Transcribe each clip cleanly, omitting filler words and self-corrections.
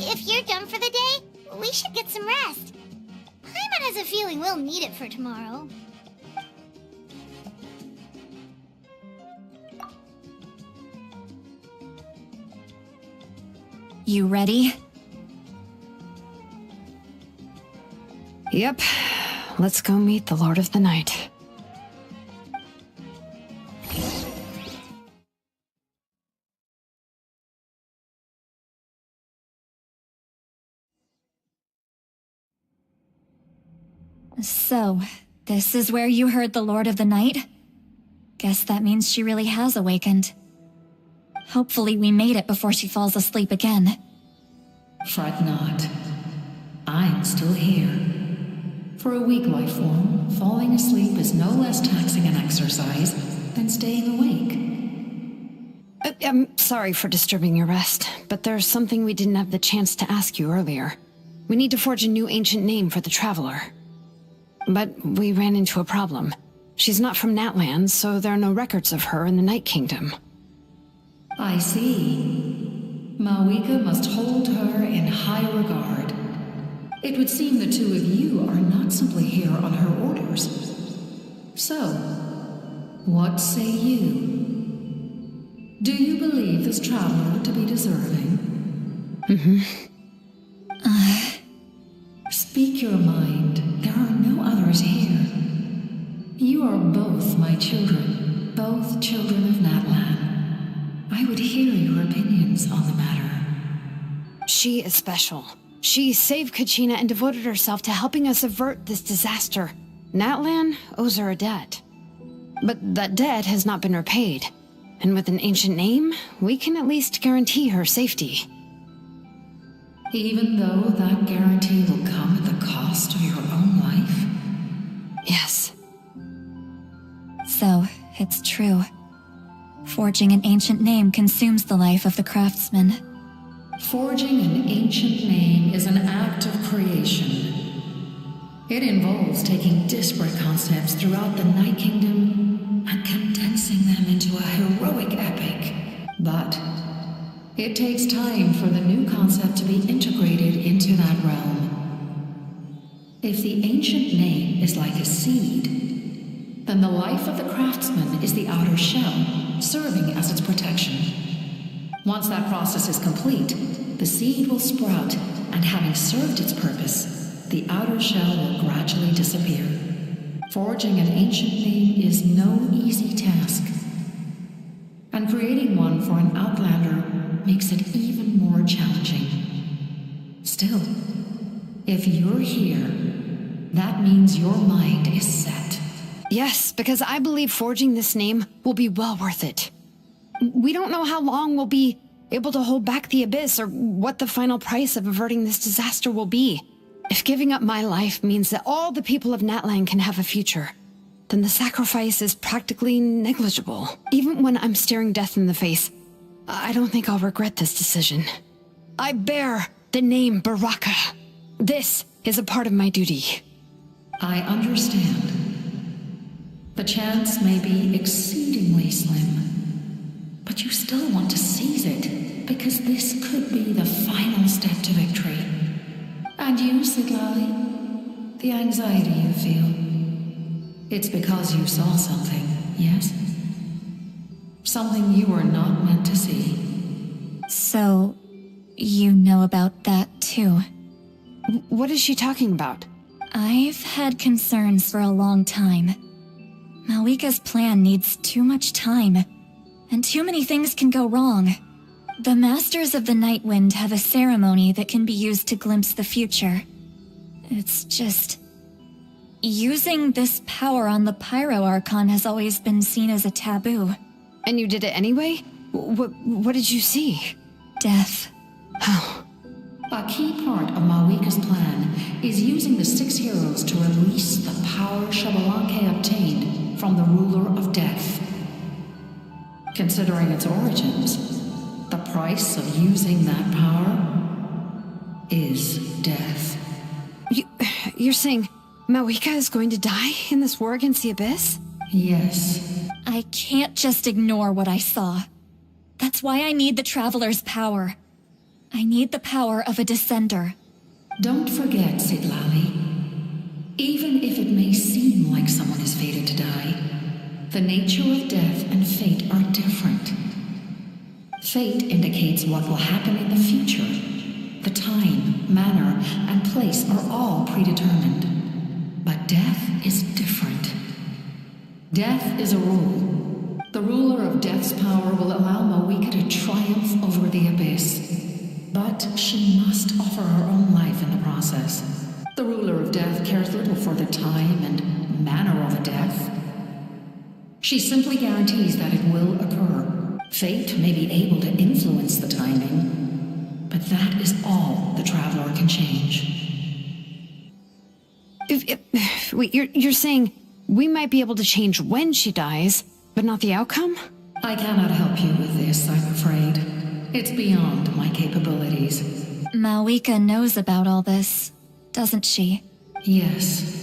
If you're done for the day, we should get some rest. Paimon has a feeling we'll need it for tomorrow. You ready? Yep. Let's go meet the Lord of the Night. So, this is where you heard the Lord of the Night? Guess that means she really has awakened. Hopefully we made it before she falls asleep again. Fret not. I'm still here. For a weak life form, falling asleep is no less taxing an exercise than staying awake. I'm sorry for disturbing your rest, but there's something we didn't have the chance to ask you earlier. We need to forge a new ancient name for the Traveler. But we ran into a problem. She's not from Natlan, so there are no records of her in the Night Kingdom. I see. Mawika must hold her in high regard. It would seem the two of you are not simply here on her orders. So, what say you? Do you believe this traveler to be deserving? Speak your mind. There are no others here. You are both my children, both children of Natlan. I would hear your opinions on the matter. She is special. She saved Kachina and devoted herself to helping us avert this disaster. Natlan owes her a debt. But that debt has not been repaid. And with an ancient name, we can at least guarantee her safety. Even though that guarantee will come at the cost of your own life? Yes. So, it's true. Forging an ancient name consumes the life of the craftsman. Forging an ancient name is an act of creation. It involves taking disparate concepts throughout the Night Kingdom and condensing them into a heroic epic. But it takes time for the new concept to be integrated into that realm. If the ancient name is like a seed, then the life of the craftsman is the outer shell, serving as its protection. Once that process is complete, The seed will sprout, and having served its purpose, the outer shell will gradually disappear. Forging an ancient name is no easy task, and creating one for an outlander makes it even more challenging. Still, if you're here, that means your mind is set. Yes, because I believe forging this name will be well worth it. We don't know how long we'll be able to hold back the abyss or what the final price of averting this disaster will be. If giving up my life means that all the people of Natlan can have a future, then the sacrifice is practically negligible. Even when I'm staring death in the face, I don't think I'll regret this decision. I bear the name Baraka. This is a part of my duty. I understand. The chance may be exceedingly slim, but you still want to seize it, because this could be the final step to victory. And you, Siglali, the anxiety you feel, it's because you saw something, yes? Something you were not meant to see. So, you know about that too. What is she talking about? I've had concerns for a long time. Malika's plan needs too much time, and too many things can go wrong. The Masters of the Night Wind have a ceremony that can be used to glimpse the future. It's just... using this power on the Pyro Archon has always been seen as a taboo. And you did it anyway? What did you see? Death. Oh. A key part of Malika's plan is using the 6 heroes to release the power Xbalanque obtained from the ruler of death. Considering its origins, the price of using that power is death. You're saying Malika is going to die in this war against the Abyss? Yes. I can't just ignore what I saw. That's why I need the Traveler's power. I need the power of a Descender. Don't forget, Siglali. Even if it may seem like someone is fated to die, the nature of death and fate are different. Fate indicates what will happen in the future. The time, manner, and place are all predetermined. But death is different. Death is a rule. The ruler of death's power will allow Malika to triumph over the abyss. But she must offer her own life in the process. The ruler of death cares little for the time and manner of a death. She simply guarantees that it will occur. Fate may be able to influence the timing, but that is all the Traveler can change. Wait, you're saying we might be able to change when she dies, but not the outcome? I cannot help you with this, I'm afraid. It's beyond my capabilities. Malika knows about all this, doesn't she? Yes.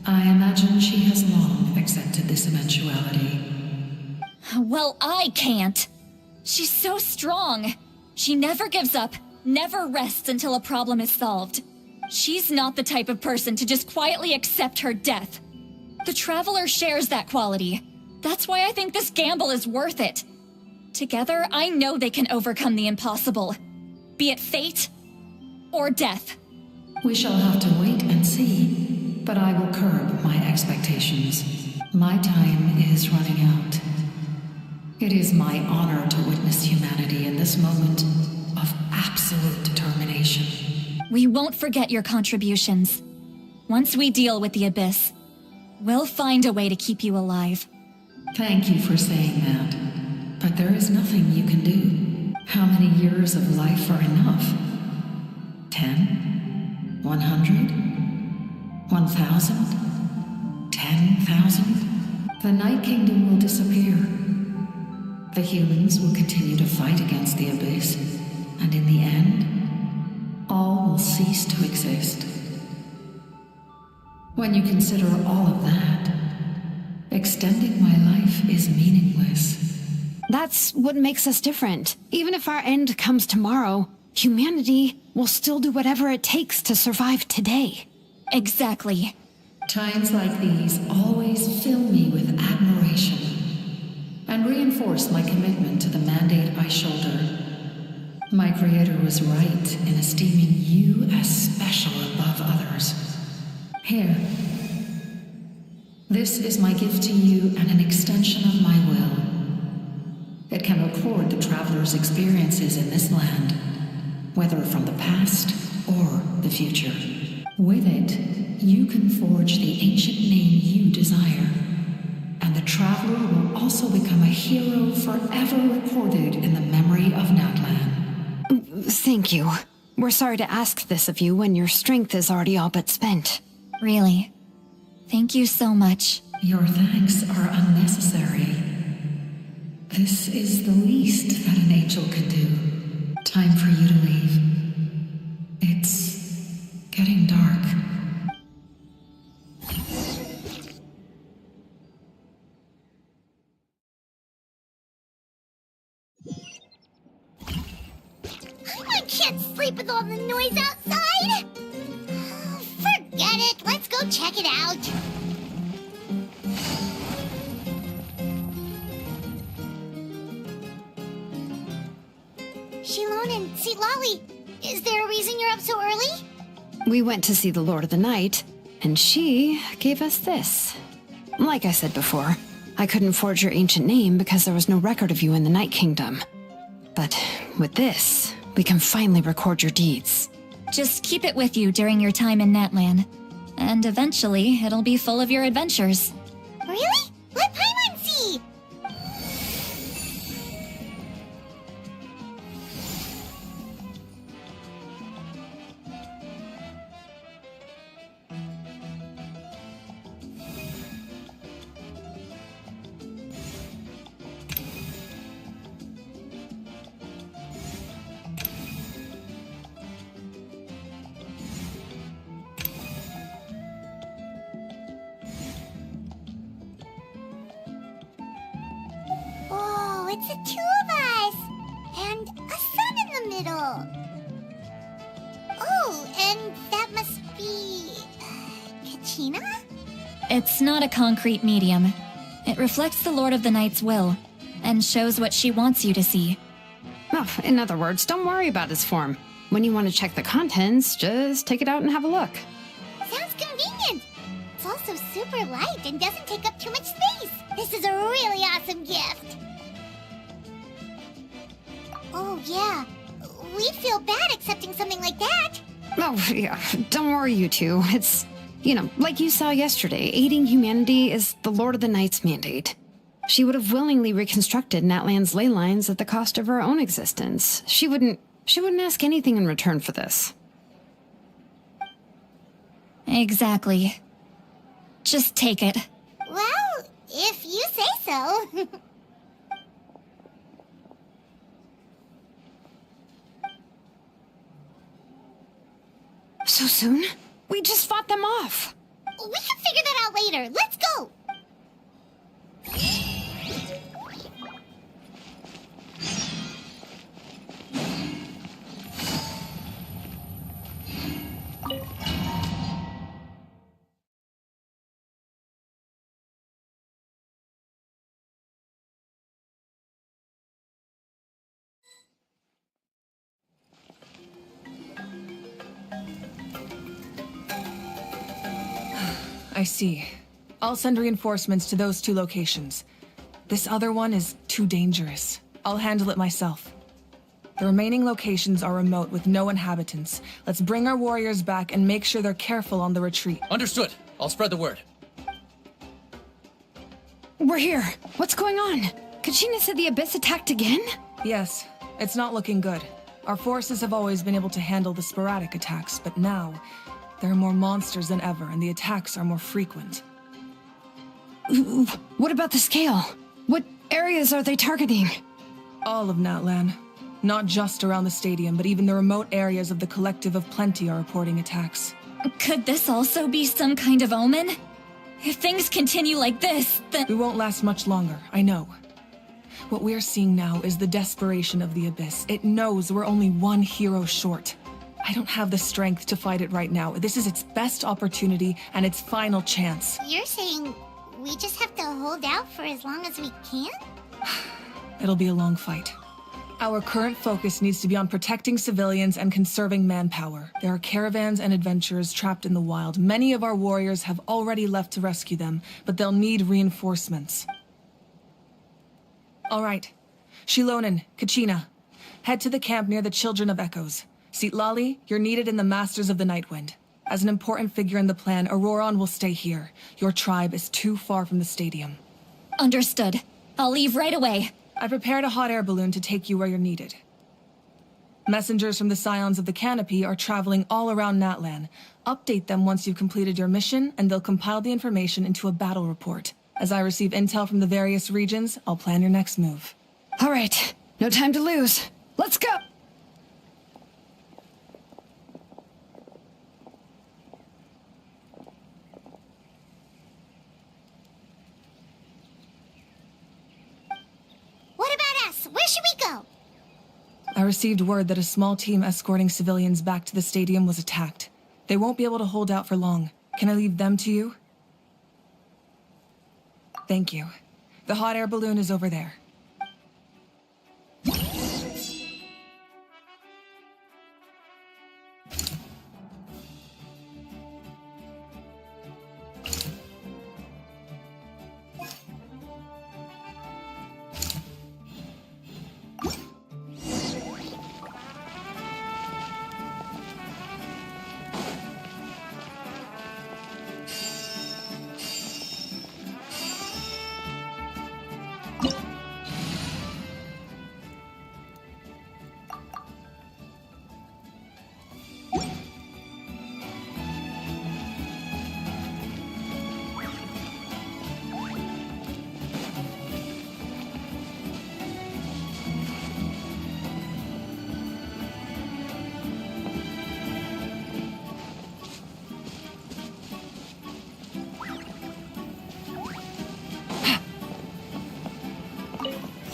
I imagine she has long accepted this eventuality. Well, I can't. She's so strong. She never gives up, never rests until a problem is solved. She's not the type of person to just quietly accept her death. The Traveler shares that quality. That's why I think this gamble is worth it. Together, I know they can overcome the impossible. Be it fate or death. We shall have to wait and see, but I will curb my expectations. My time is running out. It is my honor to witness humanity in this moment of absolute determination. We won't forget your contributions. Once we deal with the Abyss, we'll find a way to keep you alive. Thank you for saying that. But there is nothing you can do. How many years of life are enough? 10? 100? 1,000? 10,000? The Night Kingdom will disappear. The humans will continue to fight against the Abyss, and in the end, all will cease to exist. When you consider all of that, extending my life is meaningless. That's what makes us different. Even if our end comes tomorrow, humanity will still do whatever it takes to survive today. Exactly. Times like these always fill me with admiration and reinforce my commitment to the mandate I shoulder. My creator was right in esteeming you as special above others. Here. This is my gift to you and an extension of my will. It can record the traveler's experiences in this land, whether from the past or the future. With it, you can forge the ancient name you desire, and the traveler will also become a hero forever recorded in the memory of Natlan. Thank you. We're sorry to ask this of you when your strength is already all but spent. Really. Thank you so much. Your thanks are unnecessary. This is the least that an angel can do. Time for you to leave. It's getting dark. I can't sleep with all the noise outside. Forget it. Let's go check it out. Shilon and Lolly, is there a reason you're up so early? We went to see the Lord of the Night, and she gave us this. Like I said before, I couldn't forge your ancient name because there was no record of you in the Night Kingdom. But with this, we can finally record your deeds. Just keep it with you during your time in Natlan. And eventually, it'll be full of your adventures. Really? Let Paimon see! Oh, it's the two of us! And a sun in the middle! Oh, and that must be... Kachina? It's not a concrete medium. It reflects the Lord of the Night's will, and shows what she wants you to see. Oh, in other words, don't worry about his form. When you want to check the contents, just take it out and have a look. Sounds convenient! It's also super light and doesn't take up too much space! This is a really awesome gift! Oh, yeah. We'd feel bad accepting something like that. Oh, yeah, don't worry, you two. It's, like you saw yesterday, aiding humanity is the Lord of the Night's mandate. She would have willingly reconstructed Natlan's ley lines at the cost of her own existence. She wouldn't ask anything in return for this. Exactly. Just take it. Well, if you say so. So soon? We just fought them off. We can figure that out later. Let's go! I see. I'll send reinforcements to those 2 locations. This other one is too dangerous. I'll handle it myself. The remaining locations are remote with no inhabitants. Let's bring our warriors back and make sure they're careful on the retreat. Understood. I'll spread the word. We're here. What's going on? Kachina said the Abyss attacked again? Yes, it's not looking good. Our forces have always been able to handle the sporadic attacks, but now there are more monsters than ever, and the attacks are more frequent. What about the scale? What areas are they targeting? All of Natlan. Not just around the stadium, but even the remote areas of the Collective of Plenty are reporting attacks. Could this also be some kind of omen? If things continue like this, then... We won't last much longer, I know. What we're seeing now is the desperation of the Abyss. It knows we're only one hero short. I don't have the strength to fight it right now. This is its best opportunity and its final chance. You're saying we just have to hold out for as long as we can? It'll be a long fight. Our current focus needs to be on protecting civilians and conserving manpower. There are caravans and adventurers trapped in the wild. Many of our warriors have already left to rescue them, but they'll need reinforcements. All right. Shilonen, Kachina, head to the camp near the Children of Echoes. Sitlali, you're needed in the Masters of the Nightwind. As an important figure in the plan, Auroron will stay here. Your tribe is too far from the stadium. Understood. I'll leave right away. I prepared a hot air balloon to take you where you're needed. Messengers from the Scions of the Canopy are traveling all around Natlan. Update them once you've completed your mission, and they'll compile the information into a battle report. As I receive intel from the various regions, I'll plan your next move. All right, no time to lose. Let's go! What about us? Where should we go? I received word that a small team escorting civilians back to the stadium was attacked. They won't be able to hold out for long. Can I leave them to you? Thank you. The hot air balloon is over there.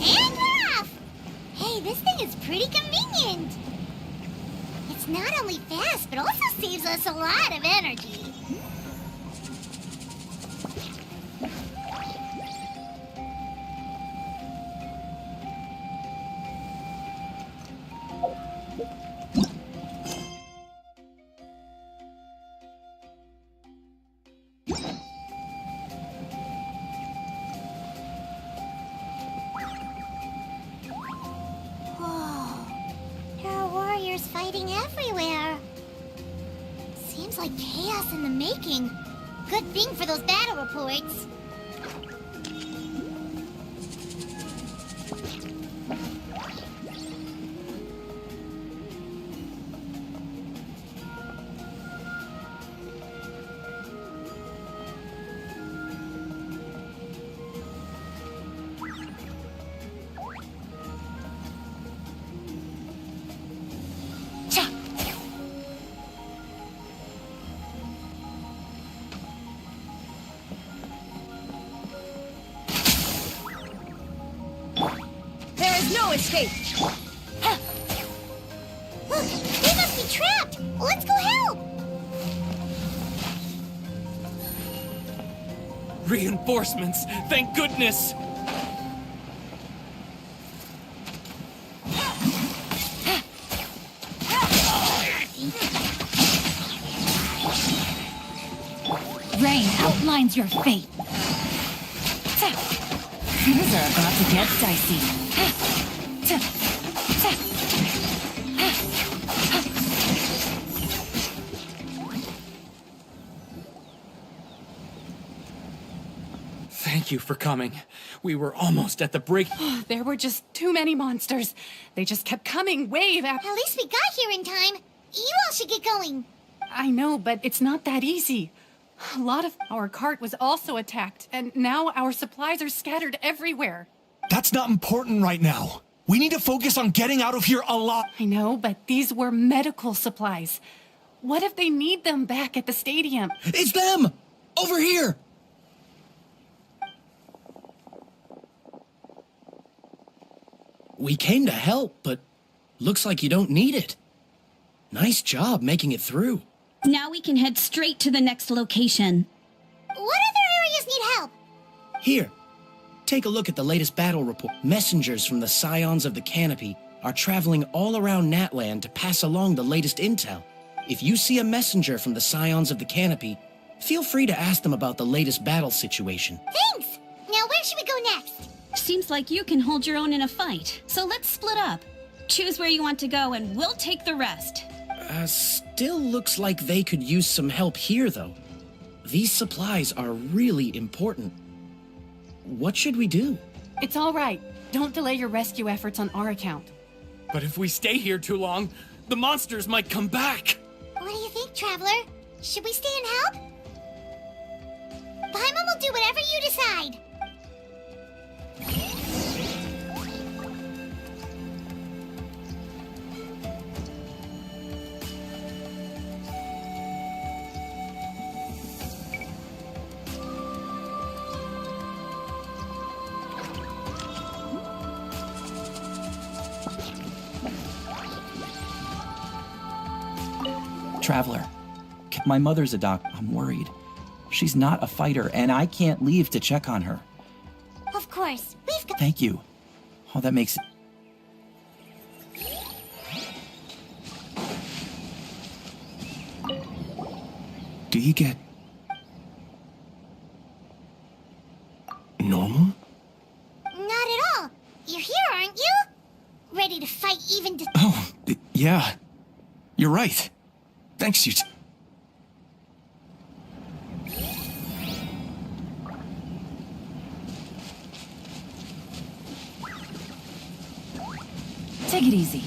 And we're off! Hey, this thing is pretty convenient. It's not only fast, but also saves us a lot of energy. Fighting everywhere. Seems like chaos in the making. Good thing for those battle reports. No escape! Look, they must be trapped! Let's go help! Reinforcements! Thank goodness! Rain outlines your fate. Things are about to get dicey. Thank you for coming. We were almost at the break. There were just too many monsters. They just kept coming wave after... At least we got here in time. You all should get going. I know, but it's not that easy. A lot of our cart was also attacked, and now our supplies are scattered everywhere. That's not important right now. We need to focus on getting out of here alive. I know, but these were medical supplies. What if they need them back at the stadium? It's them! Over here! We came to help, but looks like you don't need it. Nice job making it through. Now we can head straight to the next location. What other areas need help? Here, take a look at the latest battle report. Messengers from the Scions of the Canopy are traveling all around Natlan to pass along the latest intel. If you see a messenger from the Scions of the Canopy, feel free to ask them about the latest battle situation. Thanks! Now where should we go next? Seems like you can hold your own in a fight, so let's split up. Choose where you want to go and we'll take the rest. Still looks like they could use some help here, though. These supplies are really important. What should we do? It's all right. Don't delay your rescue efforts on our account. But if we stay here too long, the monsters might come back. What do you think, Traveler? Should we stay and help? Paimon will do whatever you decide. Traveler, my mother's a doc. I'm worried. She's not a fighter, and I can't leave to check on her. Of course, we've got... Thank you. Oh, that makes... Do you get... normal? Not at all. You're here, aren't you? Ready to fight even to... Oh, yeah. You're right. Thanks, you... Take it easy.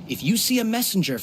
If you see a messenger...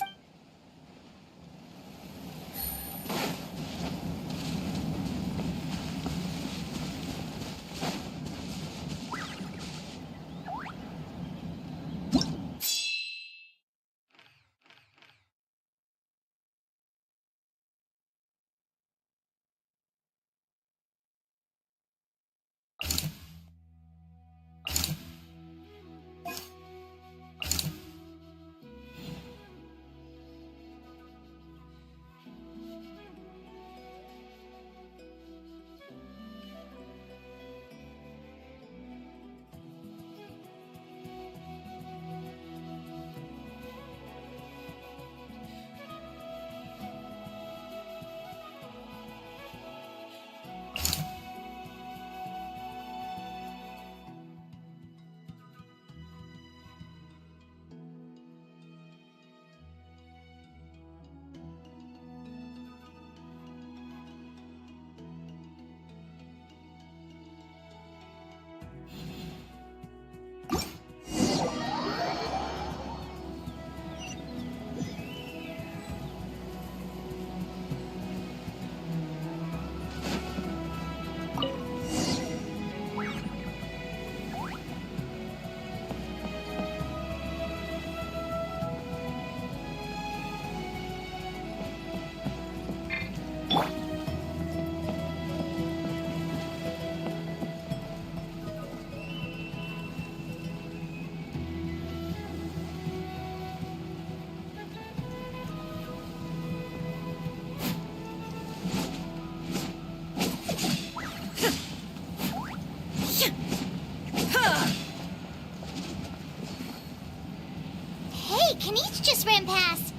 Ran past.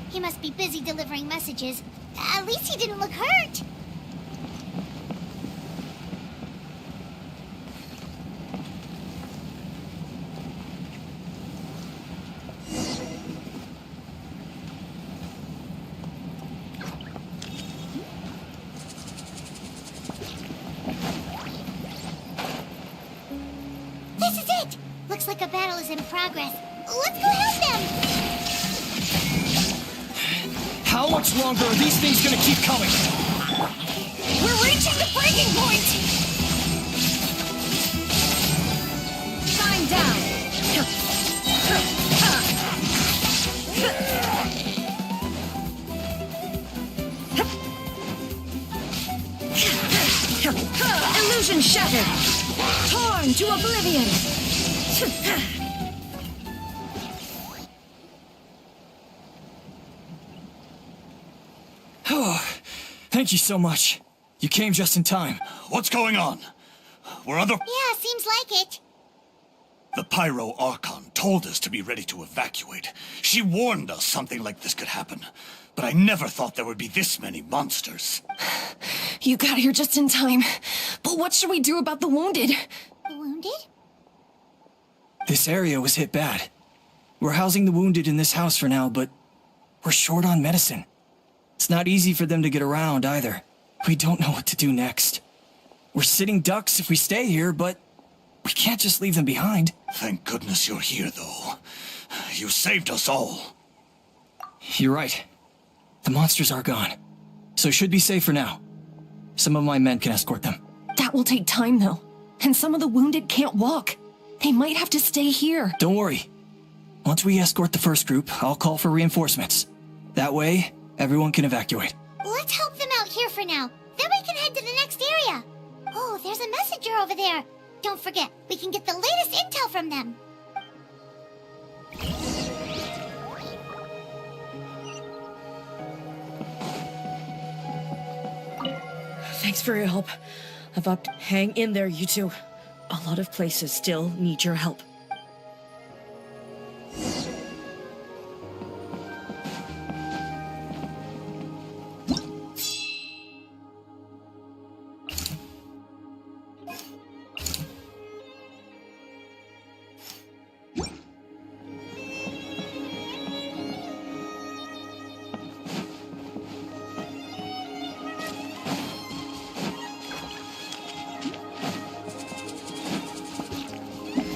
He must be busy delivering messages. At least he didn't look hurt. This is it! Looks like a battle is in progress. Let's go help them! How much longer are these things gonna keep coming? We're reaching the breaking point! Shine down! Illusion shattered! Torn to oblivion! Thank you so much. You came just in time. What's going on? Were other... Yeah, seems like it. The Pyro Archon told us to be ready to evacuate. She warned us something like this could happen. But I never thought there would be this many monsters. You got here just in time. But what should we do about the wounded? The wounded? This area was hit bad. We're housing the wounded in this house for now, but we're short on medicine. It's not easy for them to get around either. We don't know what to do next. We're sitting ducks if we stay here, but we can't just leave them behind. Thank goodness you're here, though. You saved us all. You're right. The monsters are gone, so should be safe for now. Some of my men can escort them. That will take time, though. And some of the wounded can't walk. They might have to stay here. Don't worry. Once we escort the first group, I'll call for reinforcements. That way, everyone can evacuate. Let's help them out here for now. Then we can head to the next area. Oh, there's a messenger over there. Don't forget, we can get the latest intel from them. Thanks for your help. I've upped. Hang in there, you two. A lot of places still need your help.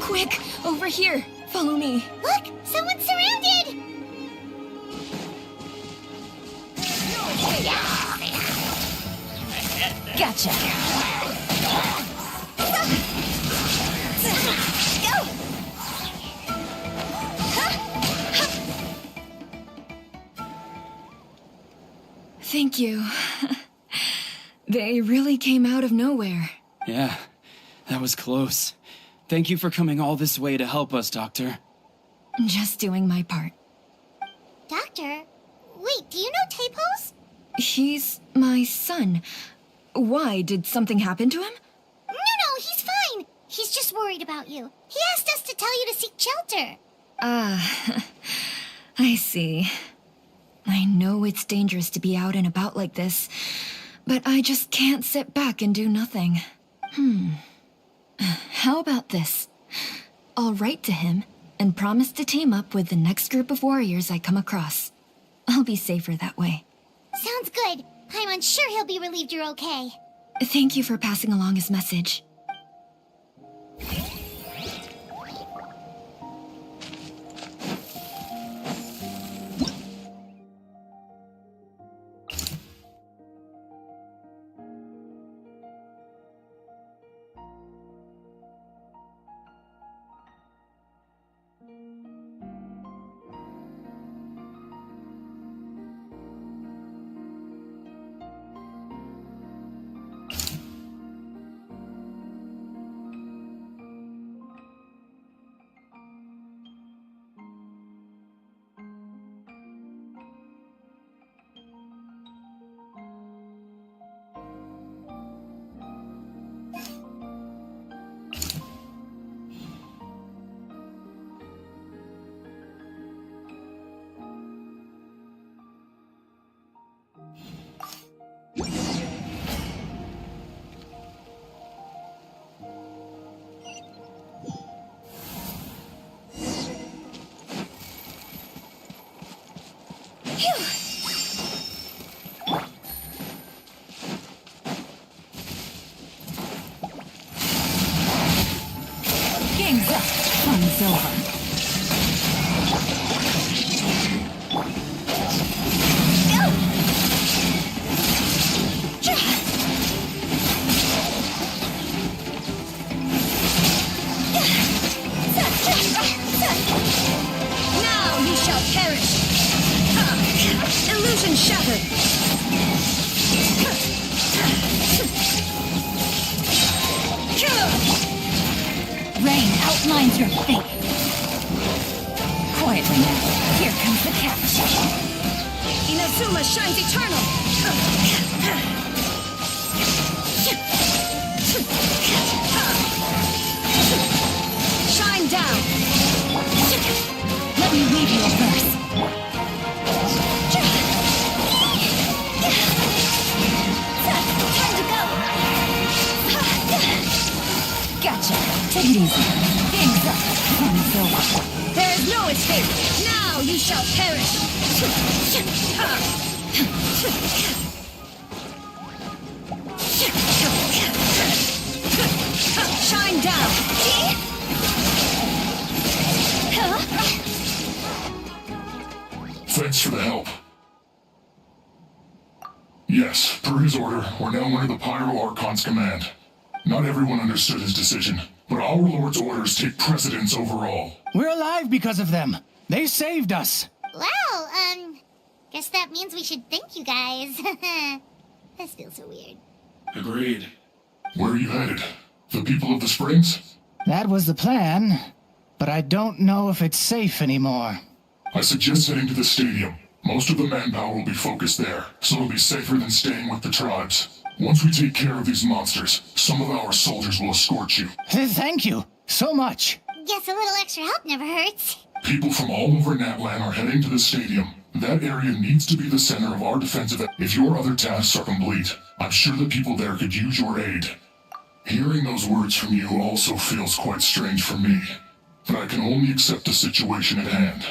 Quick, over here. Follow me. Look, someone's surrounded! Gotcha. Go! Thank you. They really came out of nowhere. Yeah, that was close. Thank you for coming all this way to help us, Doctor. Just doing my part. Doctor? Wait, do you know Tepos? He's my son. Why? Did something happen to him? No, he's fine. He's just worried about you. He asked us to tell you to seek shelter. Ah, I see. I know it's dangerous to be out and about like this, but I just can't sit back and do nothing. How about this? I'll write to him and promise to team up with the next group of warriors I come across. I'll be safer that way. Sounds good. I'm unsure he'll be relieved you're okay. Thank you for passing along his message. Game's up. Fun's over. Now you shall perish! Illusion shattered! Rain outlines your fate. Quietly now. Here comes the catch. Inazuma shines eternal! Shine down! Let me read you a verse. Time to go. Gotcha. Take it easy. Game's up. It's over. There is no escape! Now you shall perish! Shine down! Thanks for the help. Yes, per his order, we're now under the Pyro Archon's command. Not everyone understood his decision, but our Lord's orders take precedence over all. We're alive because of them. They saved us. Well, guess that means we should thank you guys. This feels so weird. Agreed. Where are you headed? The people of the Springs? That was the plan, but I don't know if it's safe anymore. I suggest heading to the stadium. Most of the manpower will be focused there, so it'll be safer than staying with the tribes. Once we take care of these monsters, some of our soldiers will escort you. Thank you so much. Guess a little extra help never hurts. People from all over Natlan are heading to the stadium. That area needs to be the center of our defensive. If your other tasks are complete, I'm sure the people there could use your aid. Hearing those words from you also feels quite strange for me, but I can only accept the situation at hand.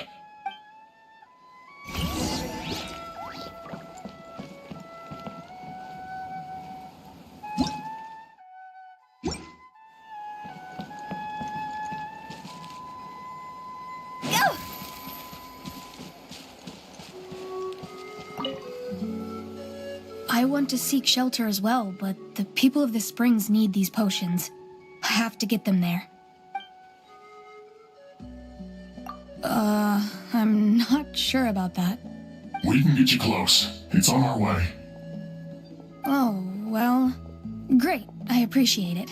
I want to seek shelter as well, but the people of the Springs need these potions. I have to get them there. I'm not sure about that. We can get you close. It's on our way. Oh, well, great. I appreciate it.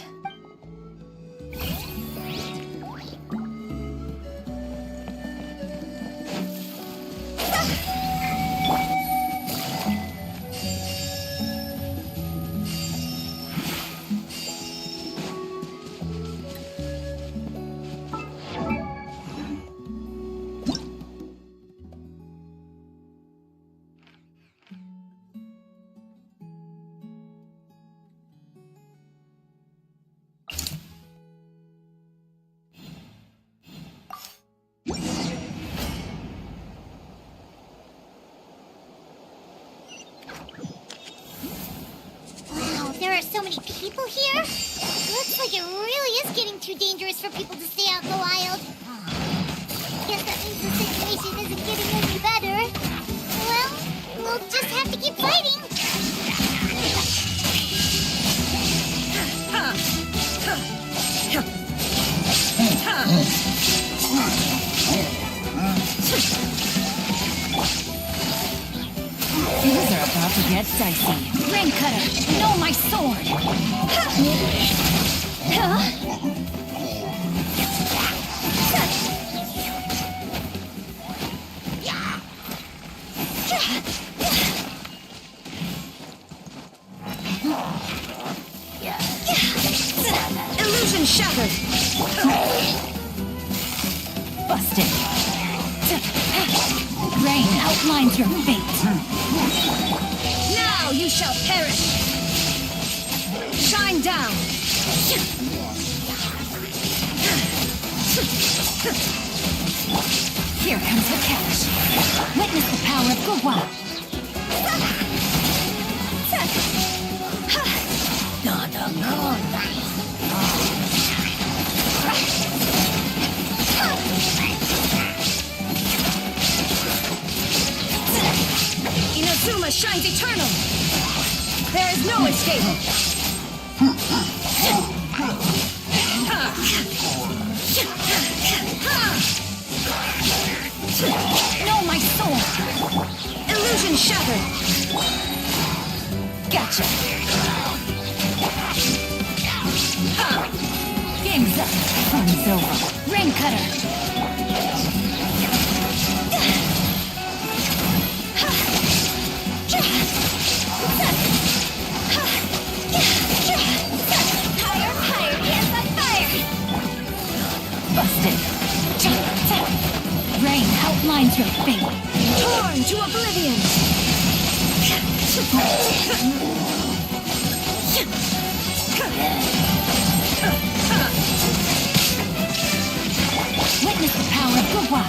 So many people here? Looks like it really is getting too dangerous for people to stay out in the wild. Guess that means the situation isn't getting any better. Well, we'll just have to keep fighting. Things are about to get dicey. Rain cutter, no, my sword! Illusion shattered! Busted. Rain outlines your fate. Now you shall perish! Shine down! Here comes the catch. Witness the power of Gua. Inazuma shines eternal! There is no escape! No, my sword! Illusion shattered! Gotcha! Game's up. Fun's over. Rain cutter! Torn to oblivion! Witness the power of Gugwa!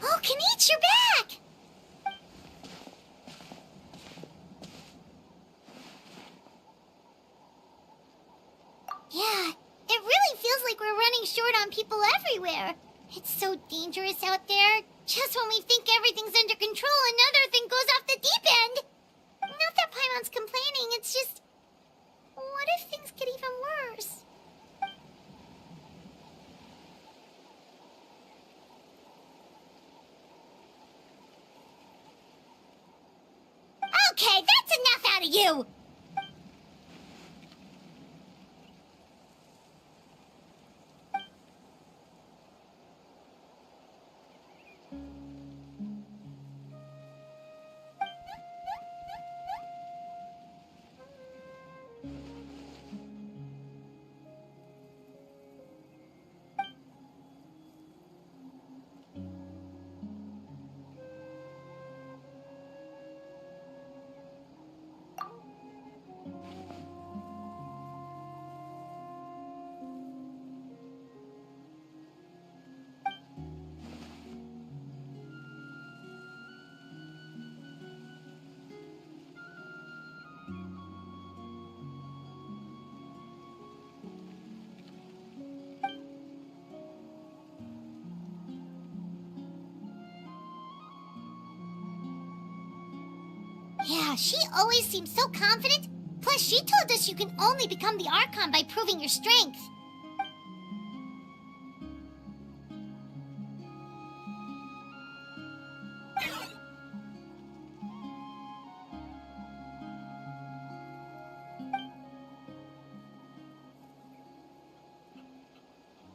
Oh, Kenichi, you're back! Yeah, it really feels like we're running short on people everywhere. It's so dangerous out there. Just when we think everything's under control, another thing goes off the deep end. Not that Paimon's complaining, it's just... What if things get even worse? Okay, that's enough out of you! Yeah, she always seems so confident. Plus, she told us you can only become the Archon by proving your strength.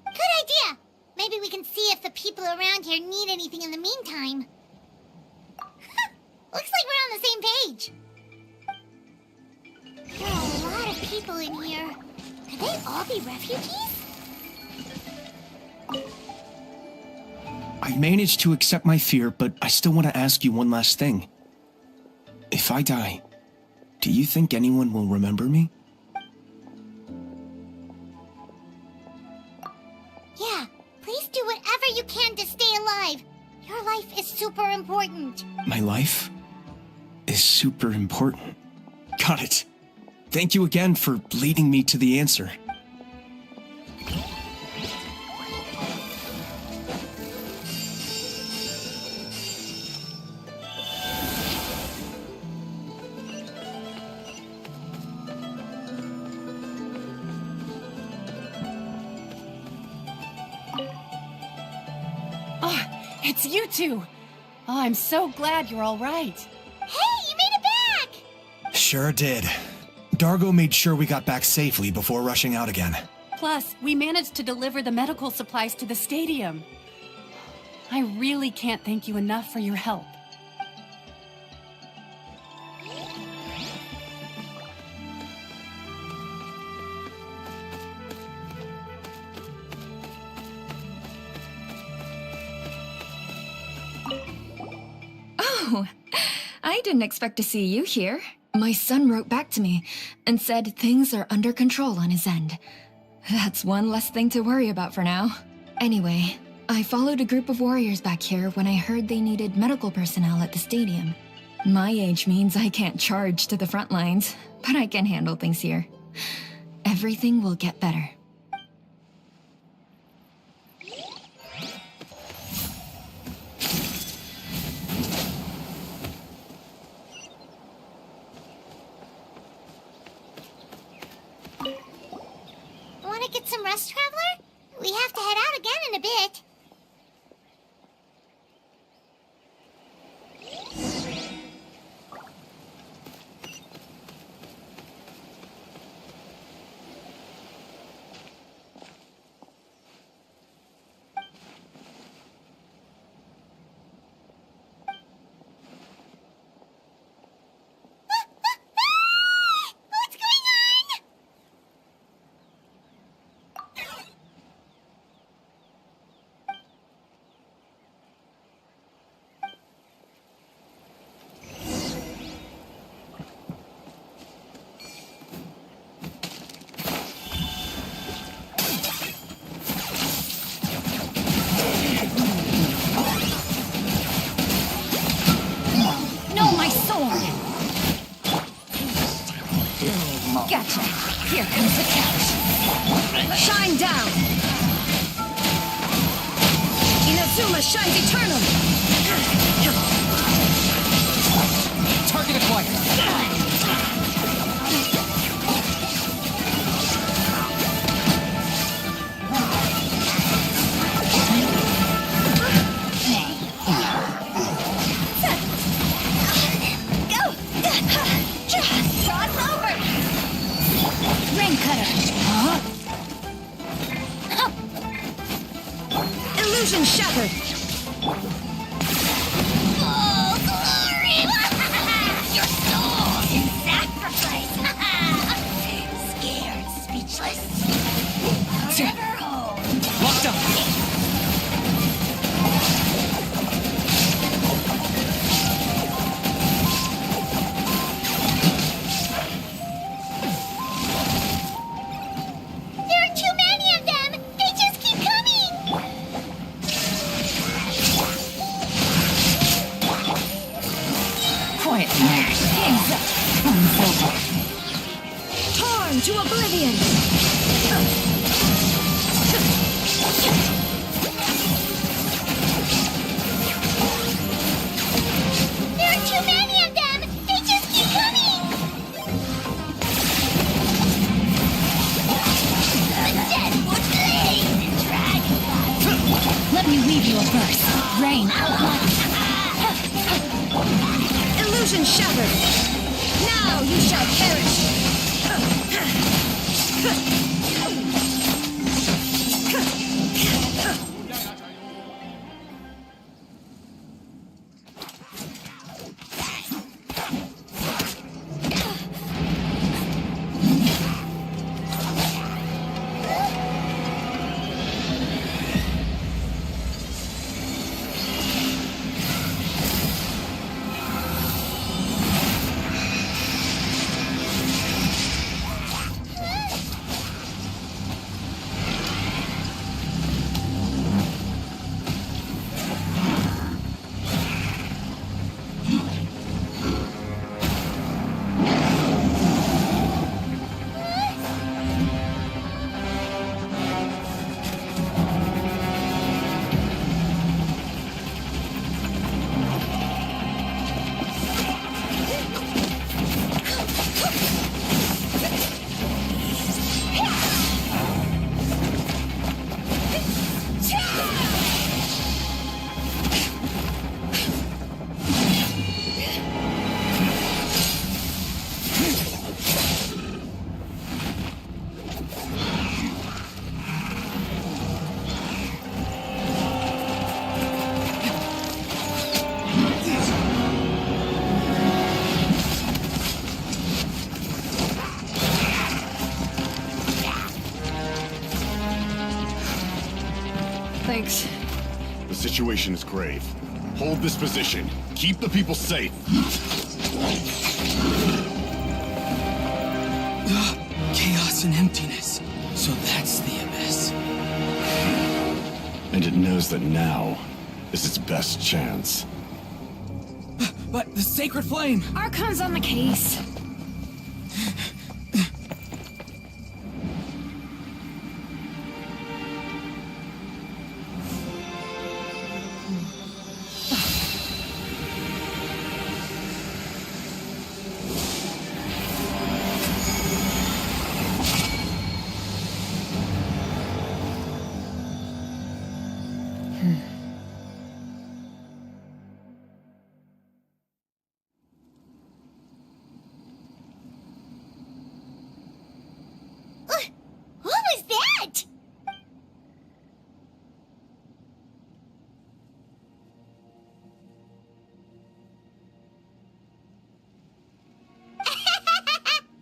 Good idea! Maybe we can see if the people around here need anything in the meantime. Looks like we're on the same page. There are a lot of people in here. Could they all be refugees? I've managed to accept my fear, but I still want to ask you one last thing. If I die, do you think anyone will remember me? Yeah, please do whatever you can to stay alive. Your life is super important. My life is super important. Got it. Thank you again for leading me to the answer. Oh, it's you two. Oh, I'm so glad you're all right. Hey, you made it back! Sure did. Dargo made sure we got back safely before rushing out again. Plus, we managed to deliver the medical supplies to the stadium. I really can't thank you enough for your help. Oh, I didn't expect to see you here. My son wrote back to me and said things are under control on his end. That's one less thing to worry about for now. Anyway, I followed a group of warriors back here when I heard they needed medical personnel at the stadium. My age means I can't charge to the front lines, but I can handle things here. Everything will get better. Want to get some rest, Traveler? We have to head out again in a bit. Gotcha. Here comes the catch. Shine down. Inazuma shines eternally. Target acquired. Rain cutter. Illusion shattered. Oh, glory! Your soul in sacrifice! Scared, speechless. Forever home. Locked up. There are too many of them! They just keep coming! Quiet now. Game's up. Fun's over. Torn to oblivion. There are too many of them! They just keep coming! Deadwood Blaze! Dragonfly! Let me weave you a verse. Rain. Illusion shattered. Now you shall perish. Thanks. The situation is grave. Hold this position. Keep the people safe. Chaos and emptiness. So that's the abyss. And it knows that now is its best chance. But the sacred flame! Archon's on the case. What was that?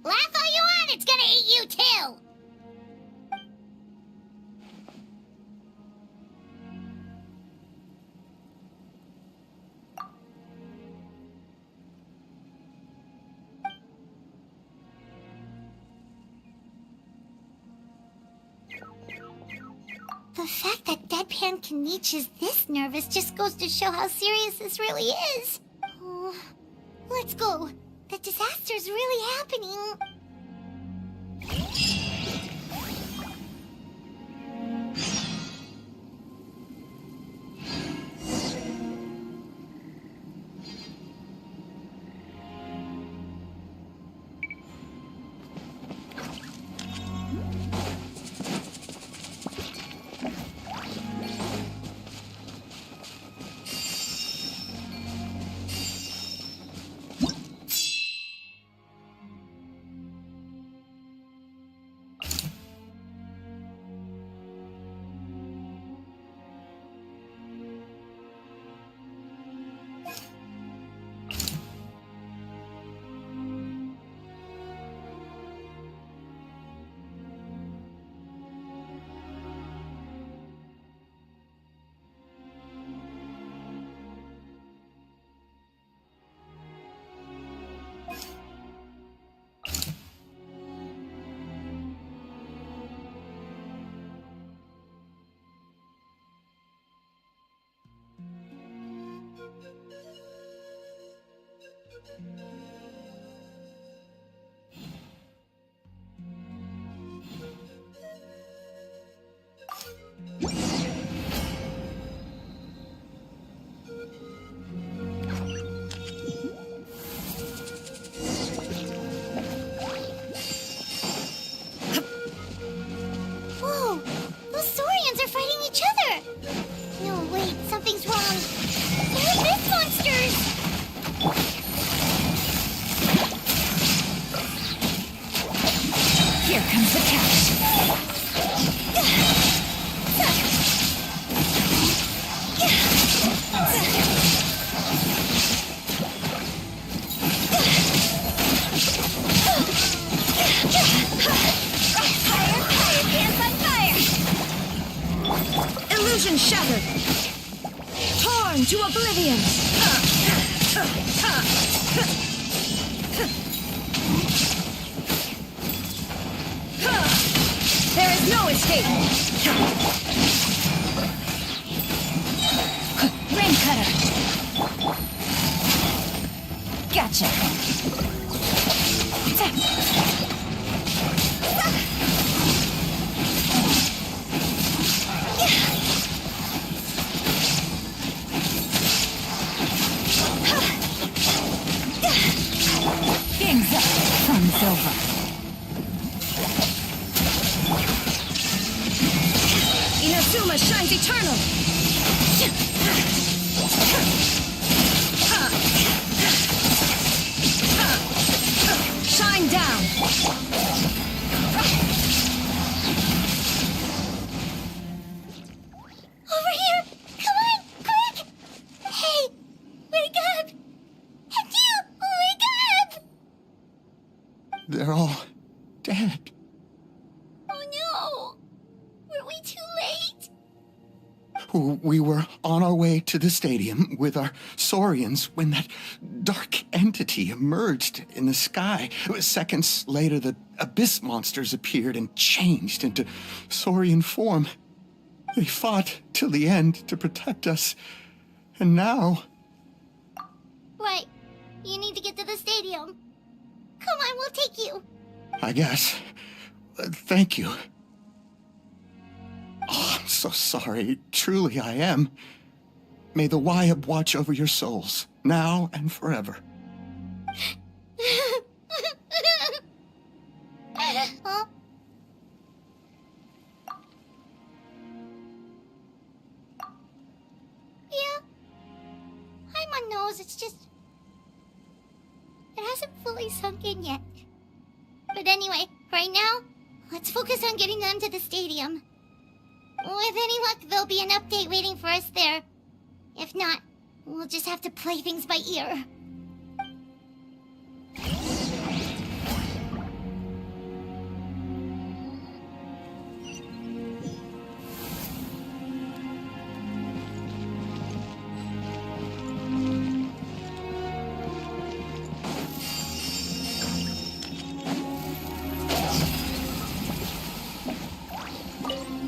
Laugh all you want, it's gonna eat you too! The fact that Deadpan Kenichi's this nervous just goes to show how serious this really is. Oh, let's go. The disaster's really happening. Falling to oblivion! There is no escape! Rain cutter! Gotcha! Game's up. Fun's over. Inazuma shines eternal! Shine down! Over here! Come on, quick! Hey, wake up! And you, wake up! They're all dead. Oh no! Were we too late? We were on our way to the stadium with our saurians when that dark entity emerged in the sky. Seconds later, the abyss monsters appeared and changed into saurian form. They fought till the end to protect us. And now... Right. You need to get to the stadium. Come on, we'll take you. I guess. Thank you. Oh, I'm so sorry. Truly, I am. May the Wyab watch over your souls, now and forever. Huh? Yeah. Hi, my nose. It's just... It hasn't fully sunk in yet. But anyway, right now, let's focus on getting them to the stadium. With any luck, there'll be an update waiting for us there. If not, we'll just have to play things by ear.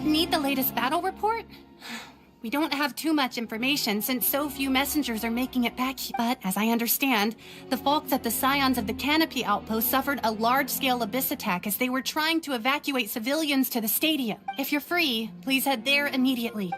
Need the latest battle report? We don't have too much information since so few messengers are making it back. But as I understand, the folks at the Scions of the Canopy outpost suffered a large-scale abyss attack as they were trying to evacuate civilians to the stadium. If you're free, please head there immediately.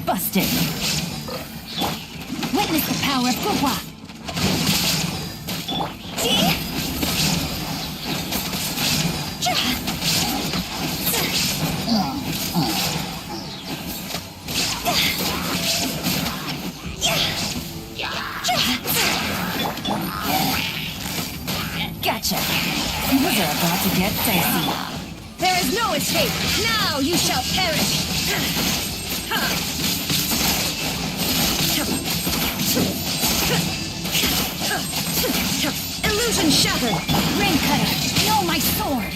Busted. Witness the power of Gua. Gotcha. Things are about to get dicey. There is no escape. Now you shall perish. Illusion shattered! Rain cutter! No, my sword!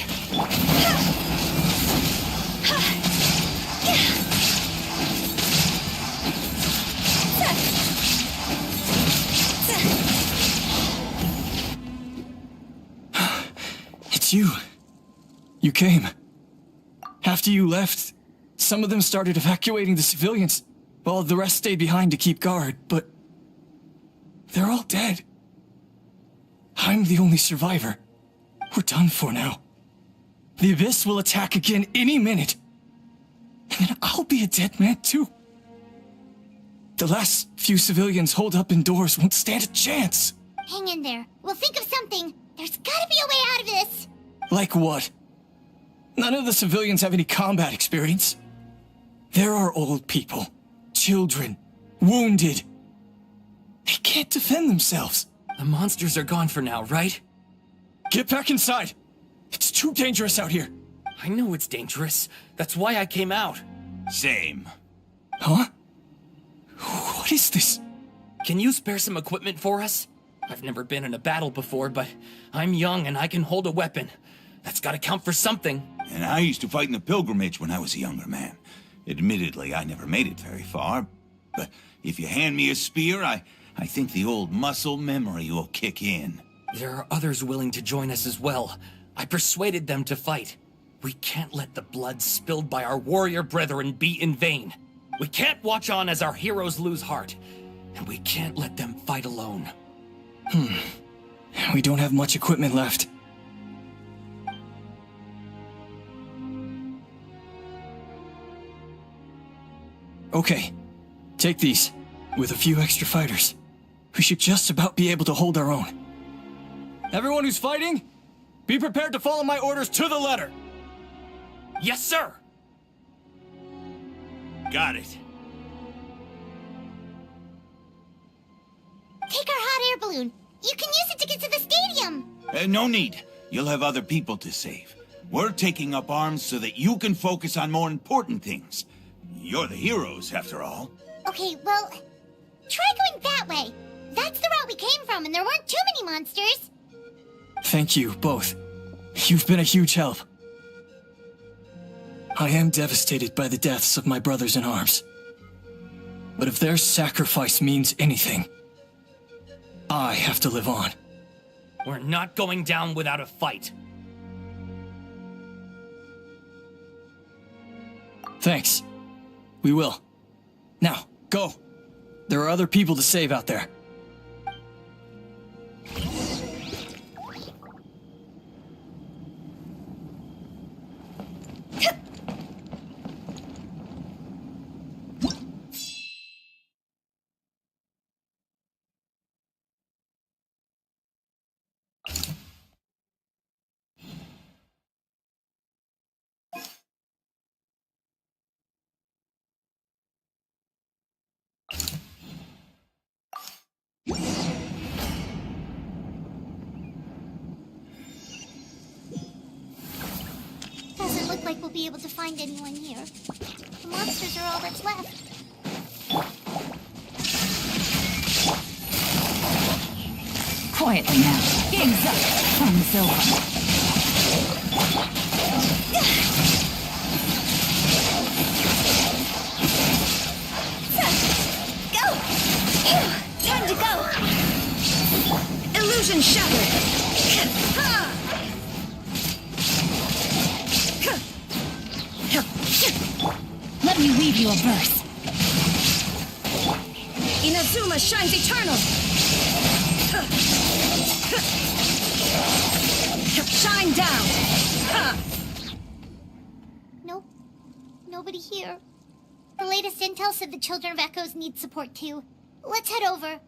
It's you. You came. After you left, some of them started evacuating the civilians, while the rest stayed behind to keep guard, but they're all dead. I'm the only survivor. We're done for now. The Abyss will attack again any minute. And then I'll be a dead man too. The last few civilians holed up indoors won't stand a chance. Hang in there. We'll think of something. There's gotta be a way out of this. Like what? None of the civilians have any combat experience. There are old people, children, wounded. They can't defend themselves. The monsters are gone for now, right? Get back inside. It's too dangerous out here. I know it's dangerous. That's why I came out. Same. Huh? What is this? Can you spare some equipment for us? I've never been in a battle before, but I'm young and I can hold a weapon. That's gotta count for something. And I used to fight in the pilgrimage when I was a younger man. Admittedly, I never made it very far. But if you hand me a spear, I think the old muscle memory will kick in. There are others willing to join us as well. I persuaded them to fight. We can't let the blood spilled by our warrior brethren be in vain. We can't watch on as our heroes lose heart. And we can't let them fight alone. We don't have much equipment left. Okay, take these. With a few extra fighters, we should just about be able to hold our own. Everyone who's fighting, be prepared to follow my orders to the letter. Yes, sir! Got it. Take our hot air balloon. You can use it to get to the stadium. No need. You'll have other people to save. We're taking up arms so that you can focus on more important things. You're the heroes, after all. Okay, well, try going that way. That's the route we came from, and there weren't too many monsters. Thank you, both. You've been a huge help. I am devastated by the deaths of my brothers in arms. But if their sacrifice means anything, I have to live on. We're not going down without a fight. Thanks. We will. Now, go. There are other people to save out there. Doesn't look like we'll be able to find anyone here. The monsters are all that's left. Quietly now. Game's up. Time's over. Go! Time to go! Illusion shattered! Let me weave you a verse. Inazuma shines eternal! Shine down! Nope. Nobody here. The latest intel said the Children of Echoes need support too. Let's head over.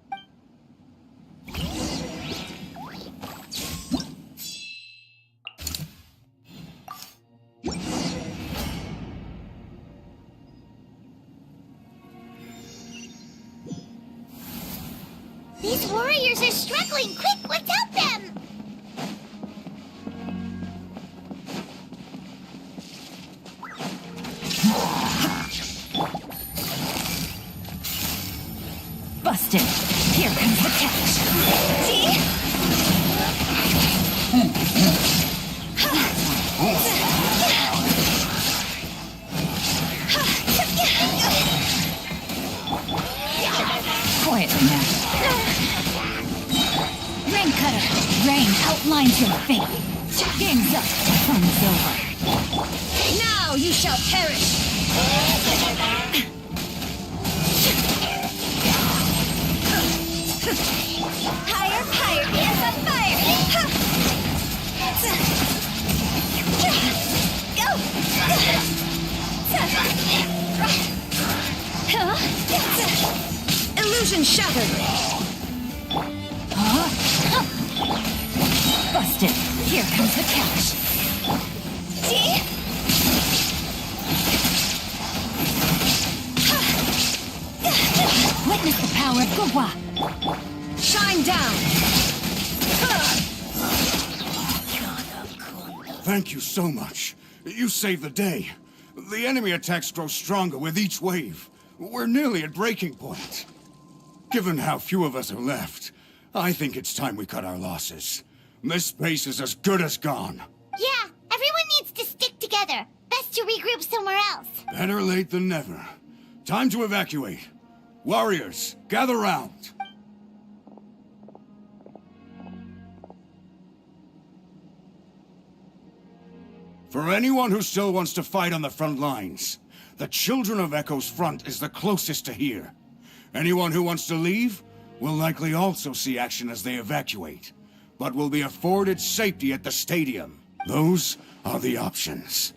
These warriors are struggling! Quick, let's help them! Busted. Here comes the catch. See? Quietly now. Rain cutter. Rain outlines your fate. Game's up. Fun is over. Now you shall perish. Higher, higher, hands on fire! Go! Illusion shattered! Busted! Here comes the cash! See? Witness the power of Gugwa! Shine down! Thank you so much. You saved the day. The enemy attacks grow stronger with each wave. We're nearly at breaking point. Given how few of us are left, I think it's time we cut our losses. This base is as good as gone. Yeah, everyone needs to stick together. Best to regroup somewhere else. Better late than never. Time to evacuate. Warriors, gather round. For anyone who still wants to fight on the front lines, the Children of Echo's front is the closest to here. Anyone who wants to leave will likely also see action as they evacuate, but will be afforded safety at the stadium. Those are the options.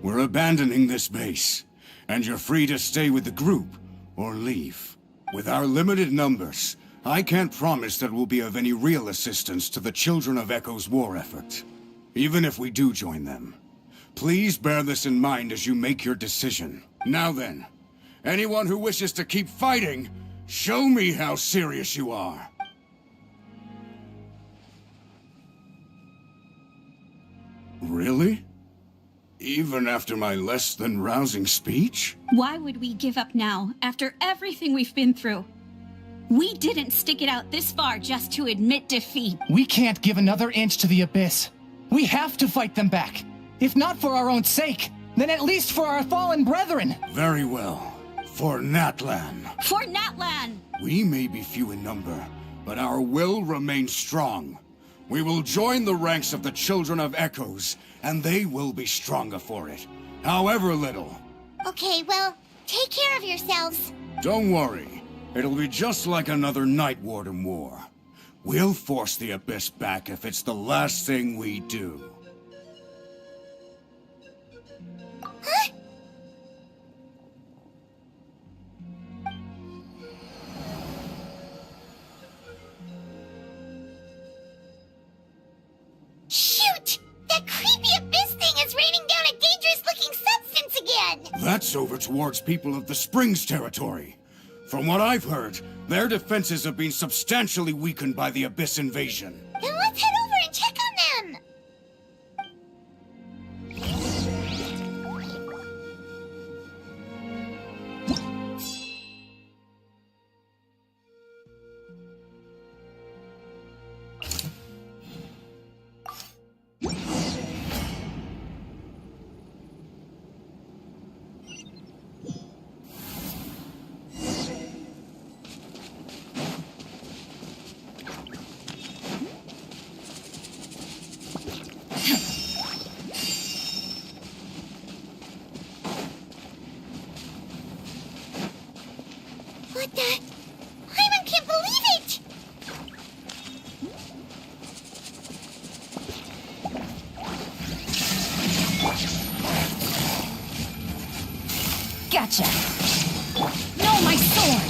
We're abandoning this base, and you're free to stay with the group or leave. With our limited numbers, I can't promise that we'll be of any real assistance to the Children of Echo's war effort. Even if we do join them, please bear this in mind as you make your decision. Now then, anyone who wishes to keep fighting, show me how serious you are. Really? Even after my less than rousing speech? Why would we give up now, after everything we've been through? We didn't stick it out this far just to admit defeat. We can't give another inch to the Abyss. We have to fight them back. If not for our own sake, then at least for our fallen brethren. Very well. For Natlan. For Natlan! We may be few in number, but our will remains strong. We will join the ranks of the Children of Echoes, and they will be stronger for it, however little. Okay, well, take care of yourselves. Don't worry. It'll be just like another Night Warden war. We'll force the Abyss back if it's the last thing we do. Huh? Shoot! That creepy Abyss thing is raining down a dangerous-looking substance again! That's over towards people of the Springs territory. From what I've heard, their defenses have been substantially weakened by the Abyss invasion. Then let's head over and check on them! What the? Hyman can't believe it! Gotcha! No, my sword!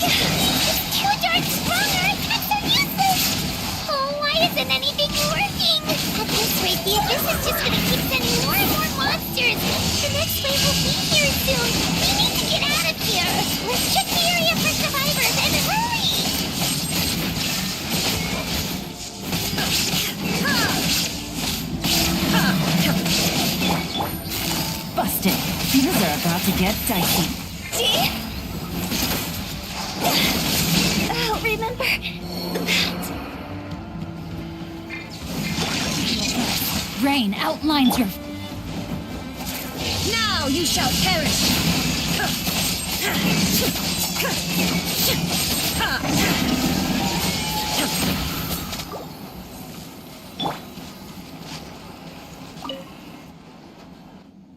It's too darn strong, our attacks are useless! Oh, why isn't anything working? At this rate, the Abyss is just gonna keep sending more and more monsters! The next wave will be here soon! We need to get out of here! Let's check the area for survivors and hurry! Busted. Things are about to get dicey. I'll remember that. Rain outlines your... Now you shall perish!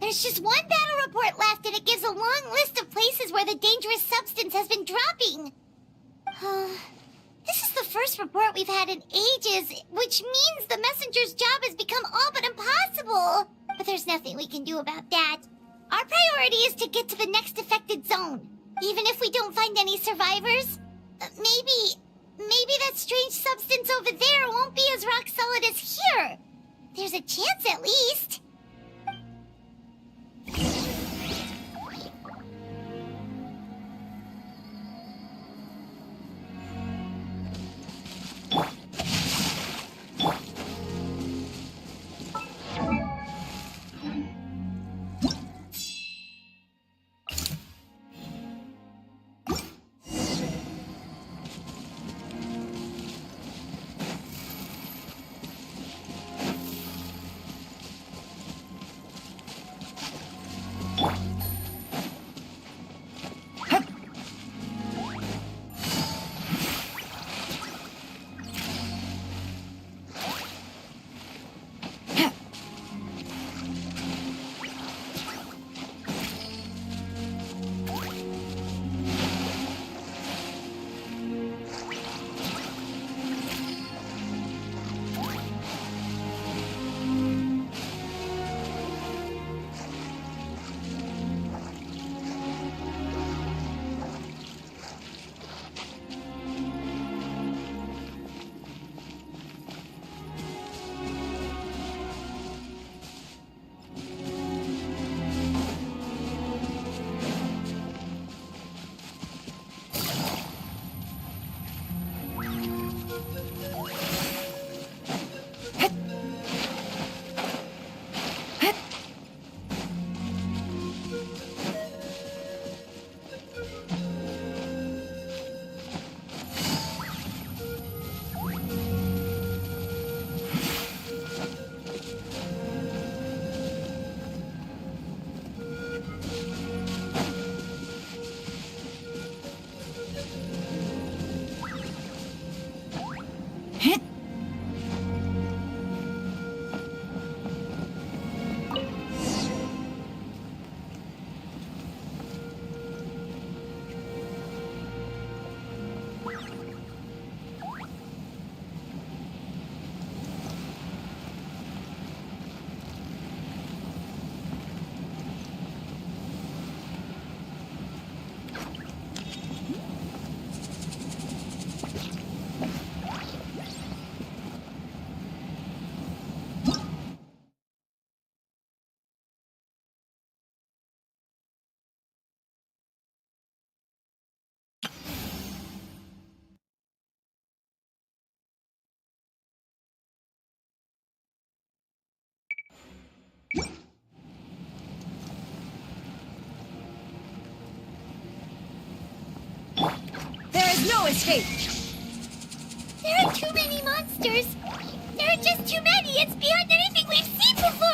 There's just one battle report left, and it gives a long list of places where the dangerous substance has been dropping. This is the first report we've had in ages, which means the messenger's job has become all but impossible. But there's nothing we can do about that. Our priority is to get to the next affected zone. Even if we don't find any survivors, maybe that strange substance over there won't be as rock solid as here. There's a chance at least. There is no escape! There are too many monsters! There are just too many! It's beyond anything we've seen before!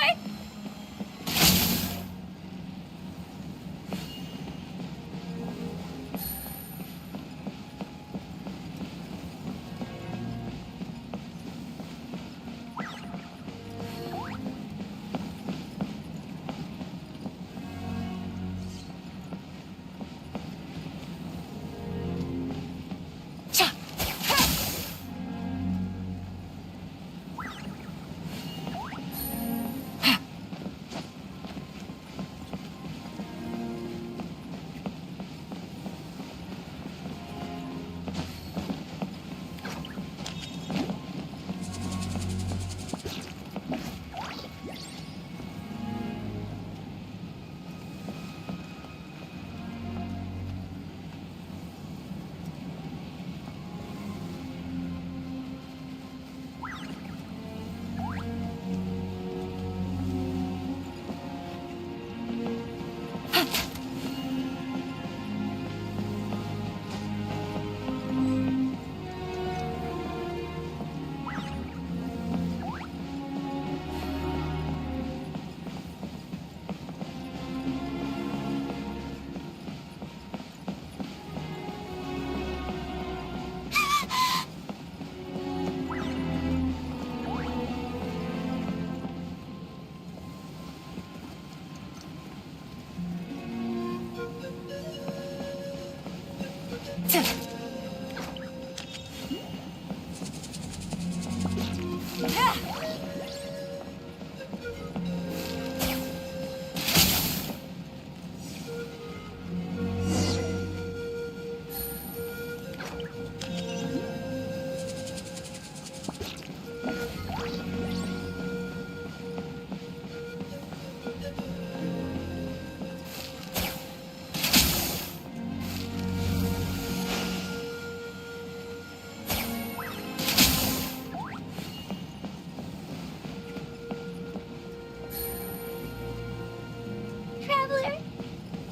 Traveler,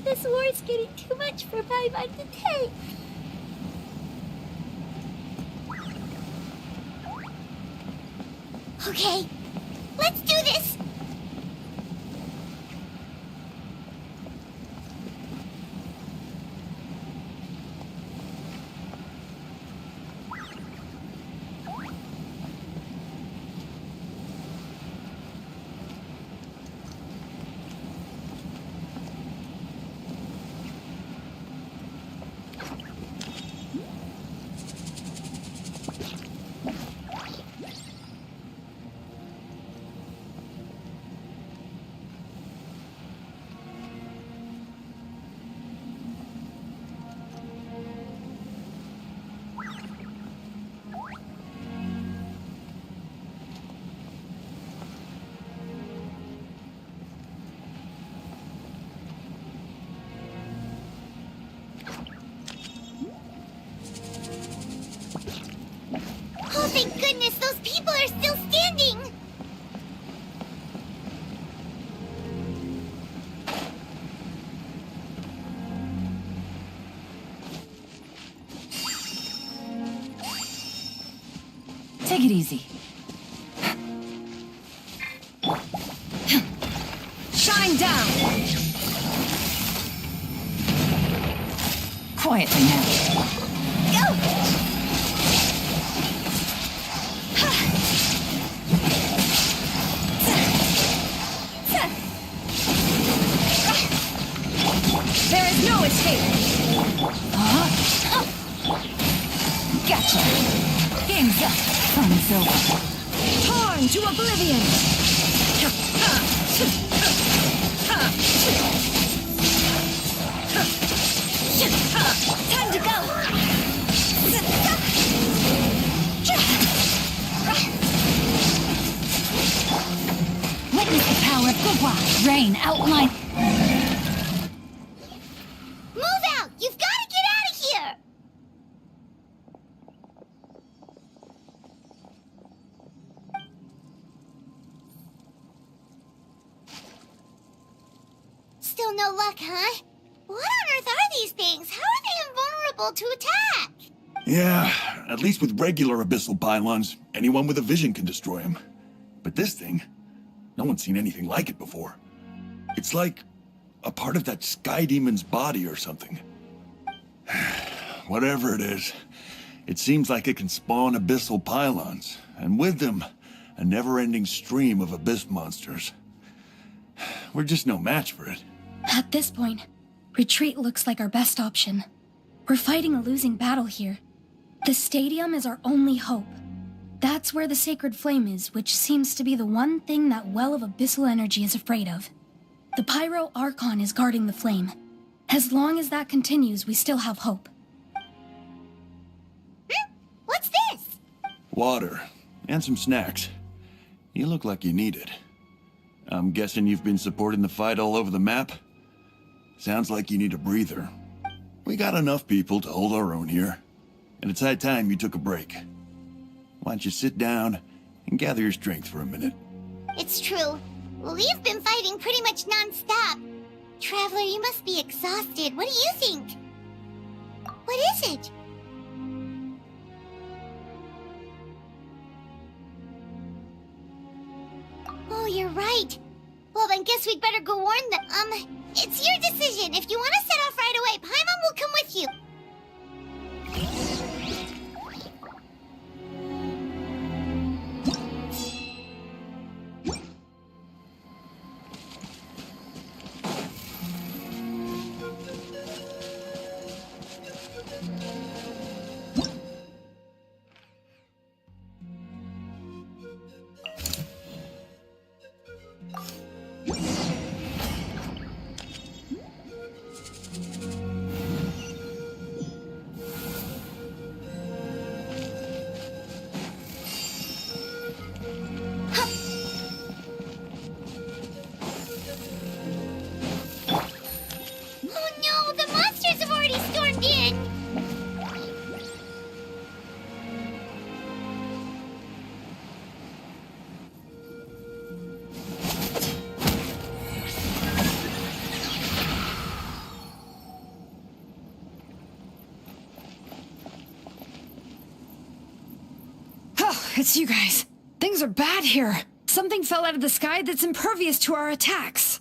this war's getting too much for my mind to take. Okay, let's do this! Oh, thank goodness, those people are still standing! Take it easy. Shine down! Quietly now. Go! There is no escape! Gotcha! Game's up! Fun's over! Torn to oblivion! Time to go! Witness the power of Gwa! Rain outline! Move out! You've got to get out of here! Still no luck, huh? What on earth are these things? How are they invulnerable to attack? Yeah, at least with regular abyssal pylons, anyone with a vision can destroy them. But this thing, no one's seen anything like it before. It's like a part of that sky demon's body or something. Whatever it is, it seems like it can spawn abyssal pylons, and with them, a never-ending stream of abyss monsters. We're just no match for it. At this point, retreat looks like our best option. We're fighting a losing battle here. The stadium is our only hope. That's where the sacred flame is, which seems to be the one thing that well of abyssal energy is afraid of. The Pyro Archon is guarding the flame. As long as that continues, we still have hope. What's this? Water, and some snacks. You look like you need it. I'm guessing you've been supporting the fight all over the map? Sounds like you need a breather. We got enough people to hold our own here, and it's high time you took a break. Why don't you sit down and gather your strength for a minute? It's true. We've been fighting pretty much non-stop. Traveler, you must be exhausted. What do you think? What is it? Oh, you're right. Well, then guess we'd better go warn them. It's your decision. If you want to set off right away, Paimon will come with you. it's you guys. Things are bad here. Something fell out of the sky that's impervious to our attacks.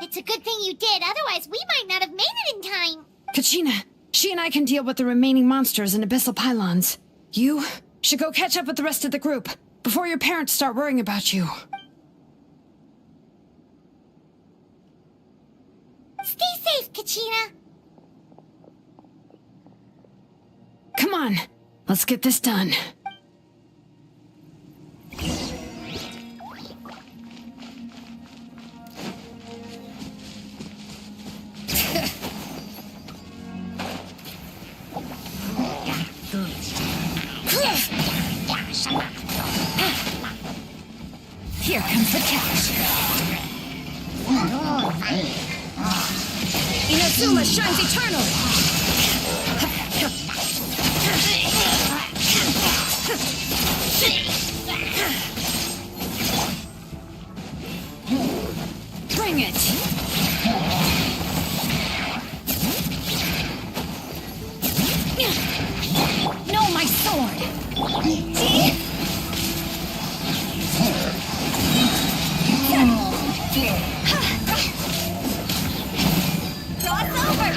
It's a good thing you did, otherwise we might not have made it in time. Kachina, she and I can deal with the remaining monsters and abyssal pylons. You should go catch up with the rest of the group before your parents start worrying about you. Stay safe, Kachina. Come on, let's get this done. Here comes the catch. Inazuma shines eternal! Bring it! No, my sword! Cross over!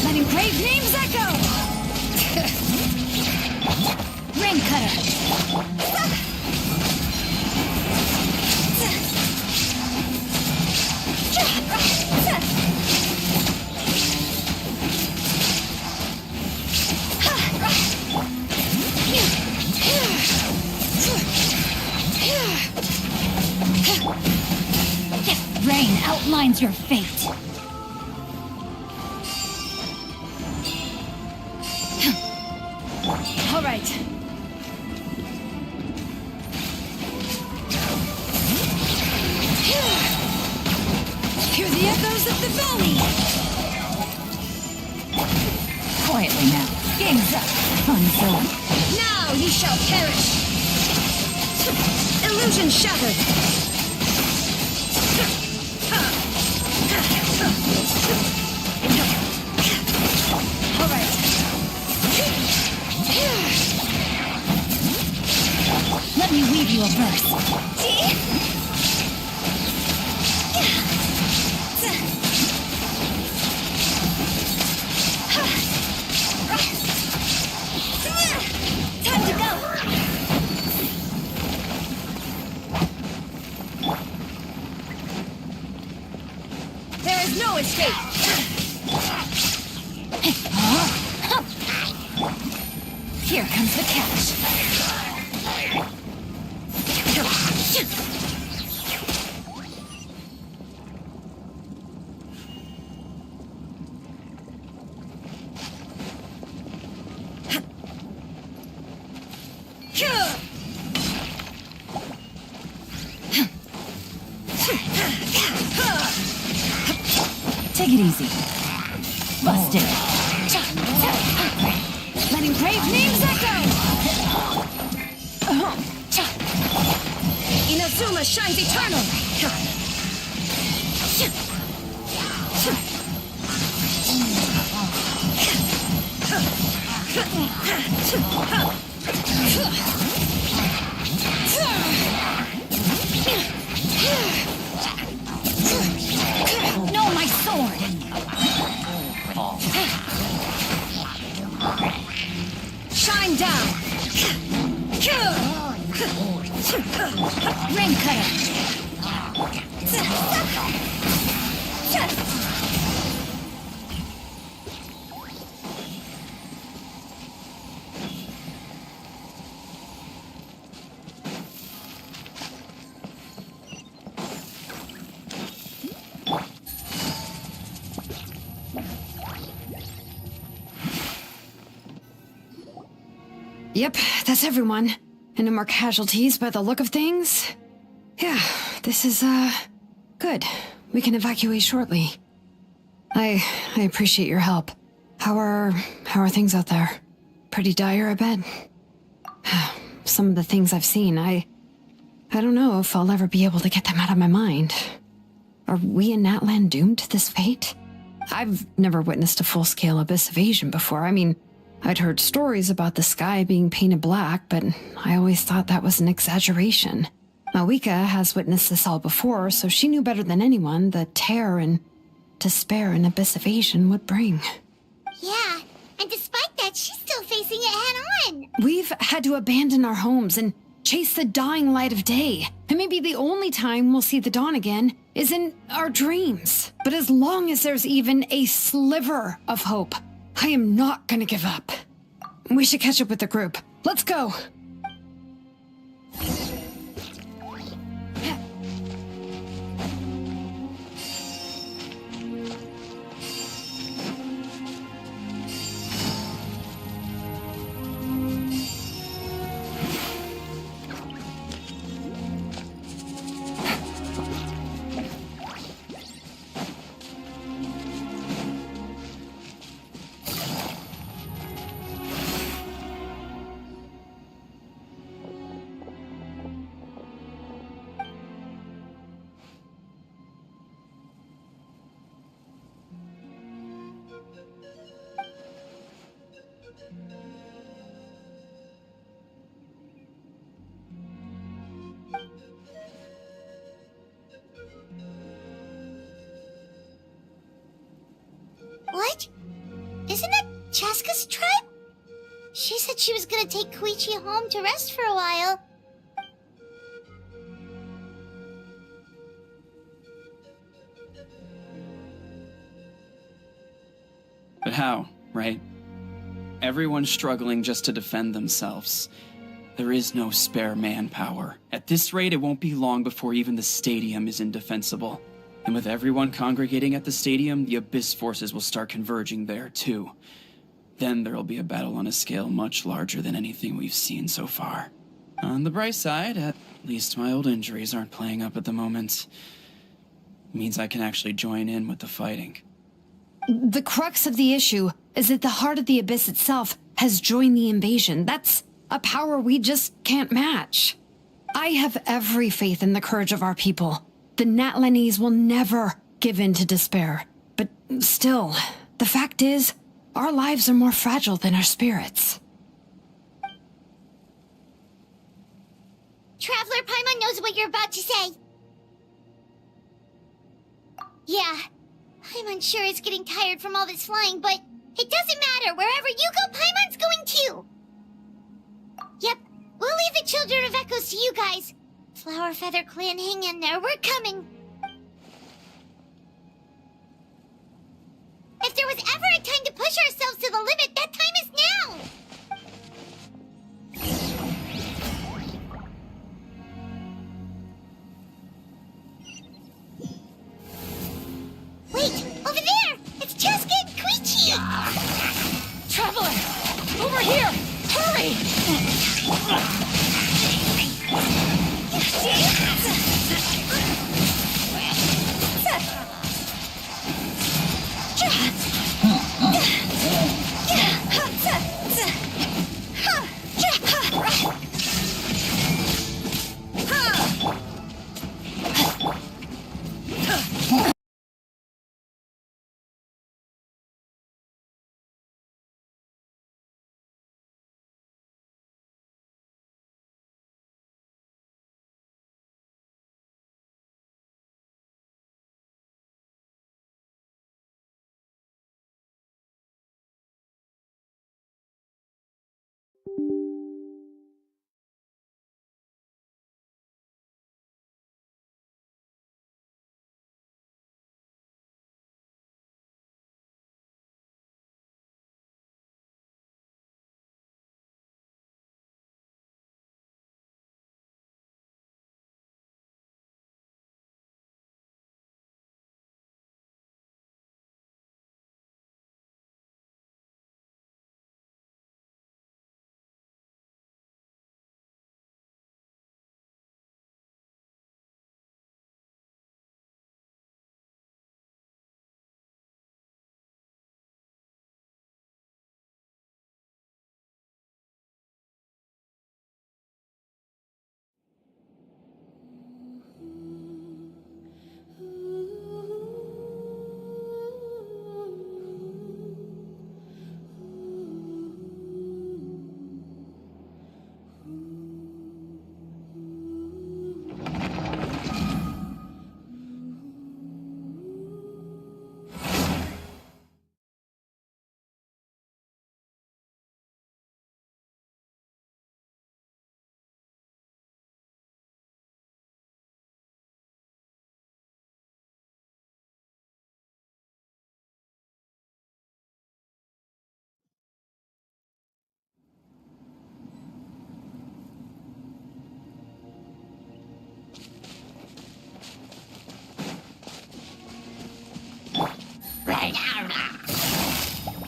Letting brave names echo! Ring cutter! Rain outlines your fate. All right. Hear the echoes of the valley! Quietly now. Game's up. Fun zone. Now ye shall perish! Illusion shattered! All right. Let me weave you a verse. Time to go! There is no escape! Here comes the catch. Take it easy. Busted. Letting brave names echo! Inazuma shines eternal! No, my sword! Shine down! Ring cutter! Yep, that's everyone. And no more casualties by the look of things. Yeah, this is, good. We can evacuate shortly. I appreciate your help. How are things out there? Pretty dire, I bet. Some of the things I've seen, I don't know if I'll ever be able to get them out of my mind. Are we in Natlan doomed to this fate? I've never witnessed a full-scale abyss invasion before. I mean, I'd heard stories about the sky being painted black, but I always thought that was an exaggeration. Wika has witnessed this all before, so she knew better than anyone the terror and despair an abyss invasion would bring. Yeah, and despite that, she's still facing it head-on. We've had to abandon our homes and chase the dying light of day. And maybe the only time we'll see the dawn again is in our dreams. But as long as there's even a sliver of hope, I am not gonna give up. We should catch up with the group. Let's go! What? Isn't that Chaska's tribe? She said she was gonna take Koichi home to rest for a while. But how, right? Everyone's struggling just to defend themselves. There is no spare manpower. At this rate, it won't be long before even the stadium is indefensible. And with everyone congregating at the stadium, the Abyss forces will start converging there, too. Then there'll be a battle on a scale much larger than anything we've seen so far. On the bright side, at least my old injuries aren't playing up at the moment. It means I can actually join in with the fighting. The crux of the issue is that the heart of the Abyss itself has joined the invasion. That's a power we just can't match. I have every faith in the courage of our people. The Natlanese will never give in to despair. But still, the fact is, our lives are more fragile than our spirits. Traveler Paimon knows what you're about to say. Yeah, Paimon sure is getting tired from all this flying, but it doesn't matter. Wherever you go, Paimon's going too. Yep, we'll leave the Children of Echoes to you guys. Flower Feather Clan, hang in there. We're coming. If there was ever a time to push ourselves to the limit, that time is now! Wait! Over there! It's Chaska and Koichi! Traveler! Over here! Hurry!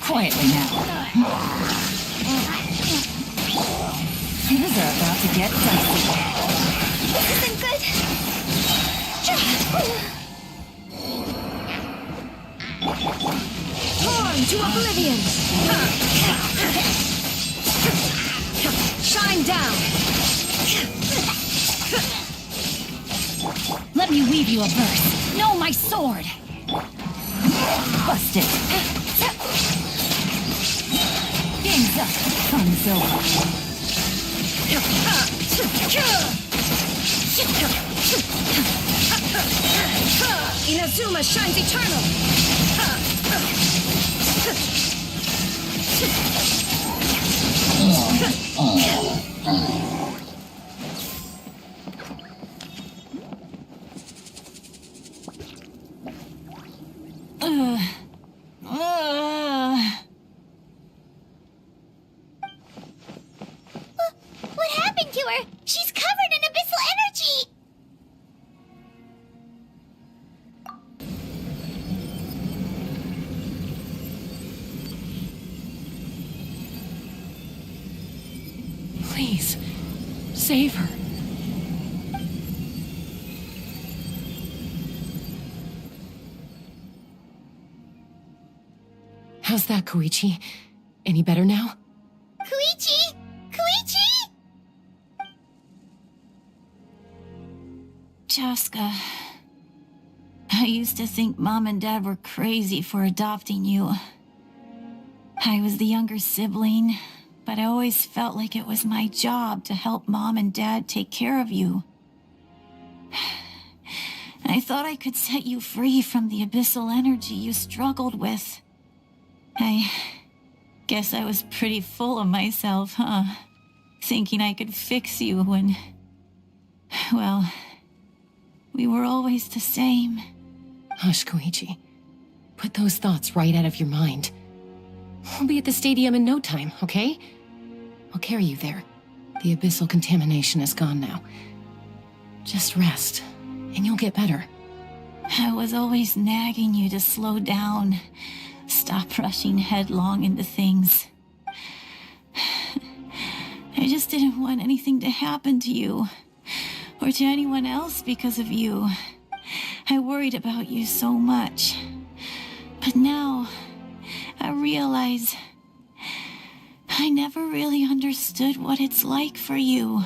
Quietly now. Things are about to get dicey. This isn't good. Torn to oblivion! Shine down! Let me weave you a verse. No, my sword! Busted. Game's up. Fun's over. Inazuma shines eternal! What happened to her? She's covered in abyssal energy! Please, save her. How's that, Koichi? Any better now? Koichi! Koichi! Chaska, I used to think Mom and Dad were crazy for adopting you. I was the younger sibling, but I always felt like it was my job to help Mom and Dad take care of you. I thought I could set you free from the abyssal energy you struggled with. I guess I was pretty full of myself, huh? Thinking I could fix you when... well, we were always the same. Hush, Koichi. Put those thoughts right out of your mind. We'll be at the stadium in no time, okay? I'll carry you there. The abyssal contamination is gone now. Just rest, and you'll get better. I was always nagging you to slow down. Stop rushing headlong into things. I just didn't want anything to happen to you, or to anyone else because of you. I worried about you so much. But now, I realize I never really understood what it's like for you.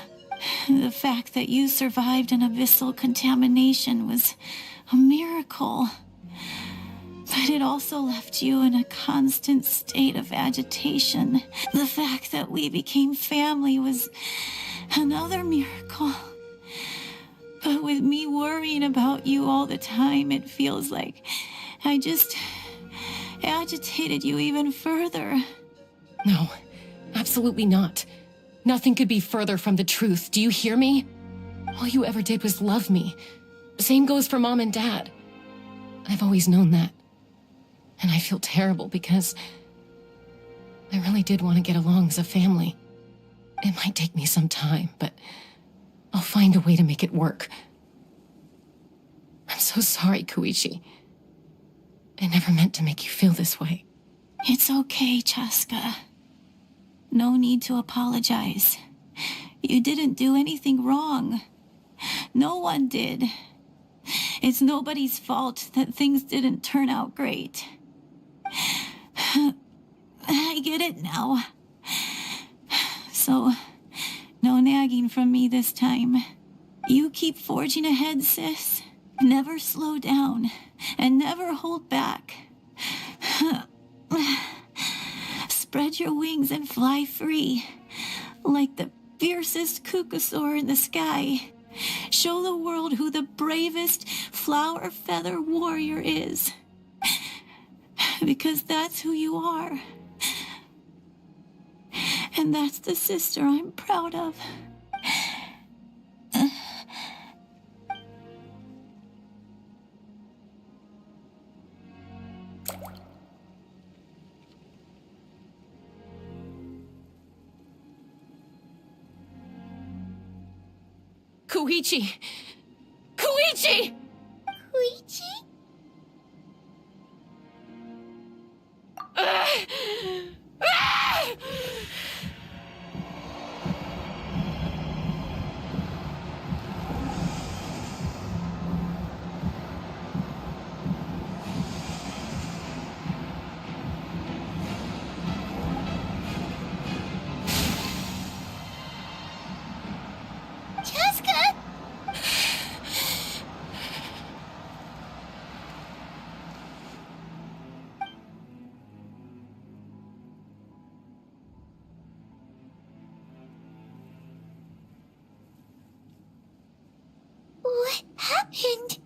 The fact that you survived an abyssal contamination was a miracle. But it also left you in a constant state of agitation. The fact that we became family was another miracle. But with me worrying about you all the time, it feels like I just agitated you even further. No, absolutely not. Nothing could be further from the truth. Do you hear me? All you ever did was love me. Same goes for Mom and Dad. I've always known that. And I feel terrible because I really did want to get along as a family. It might take me some time, but I'll find a way to make it work. I'm so sorry, Koichi. I never meant to make you feel this way. It's okay, Chaska. No need to apologize. You didn't do anything wrong. No one did. It's nobody's fault that things didn't turn out great. I get it now. So, no nagging from me this time. You keep forging ahead, sis. Never slow down, and never hold back. Spread your wings and fly free, like the fiercest kukusaur in the sky. Show the world who the bravest flower feather warrior is. Because that's who you are. And that's the sister I'm proud of. Koichi! Koichi! Koichi? happened?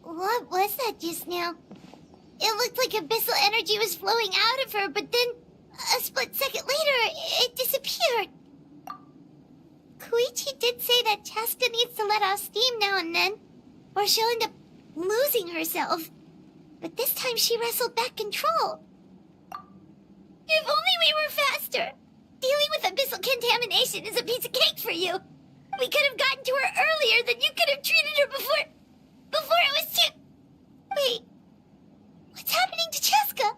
What was that just now? It looked like abyssal energy was flowing out of her, but then a split second later, it disappeared. Koichi did say that Chaska needs to let off steam now and then, or she'll end up losing herself. But this time she wrestled back control. If only we were faster! Dealing with abyssal contamination is a piece of cake for you. We could have gotten to her earlier, then you could have treated her before it was too... Wait, what's happening to Chaska?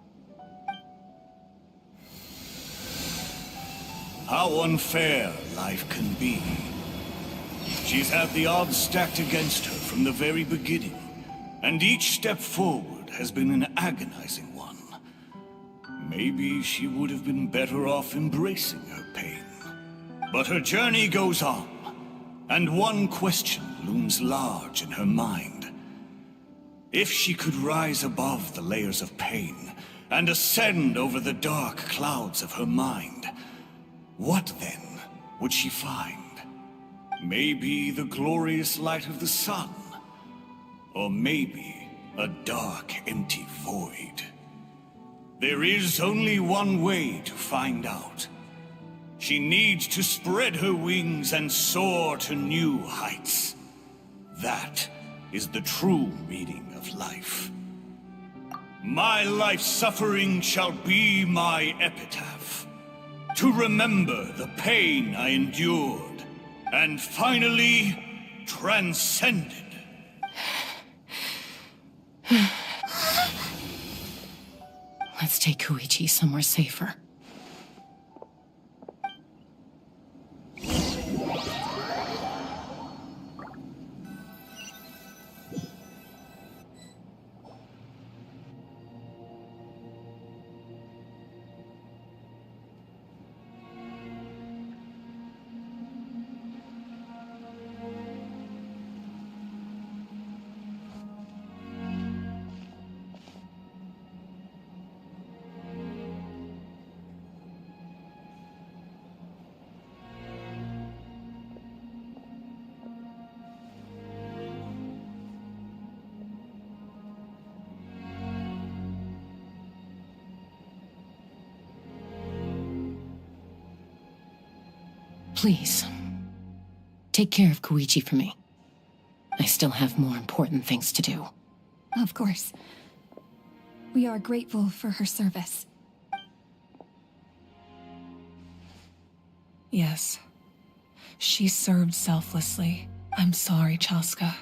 How unfair life can be. She's had the odds stacked against her from the very beginning, and each step forward has been an agonizing one. Maybe she would have been better off embracing her pain. But her journey goes on, and one question looms large in her mind. If she could rise above the layers of pain and ascend over the dark clouds of her mind, what then would she find? Maybe the glorious light of the sun, or maybe a dark, empty void. There is only one way to find out. She needs to spread her wings and soar to new heights. That is the true meaning of life. My life suffering shall be my epitaph, to remember the pain I endured, and finally transcended. Let's take Koichi somewhere safer. Please, take care of Koichi for me. I still have more important things to do. Of course. We are grateful for her service. Yes. She served selflessly. I'm sorry, Chaska.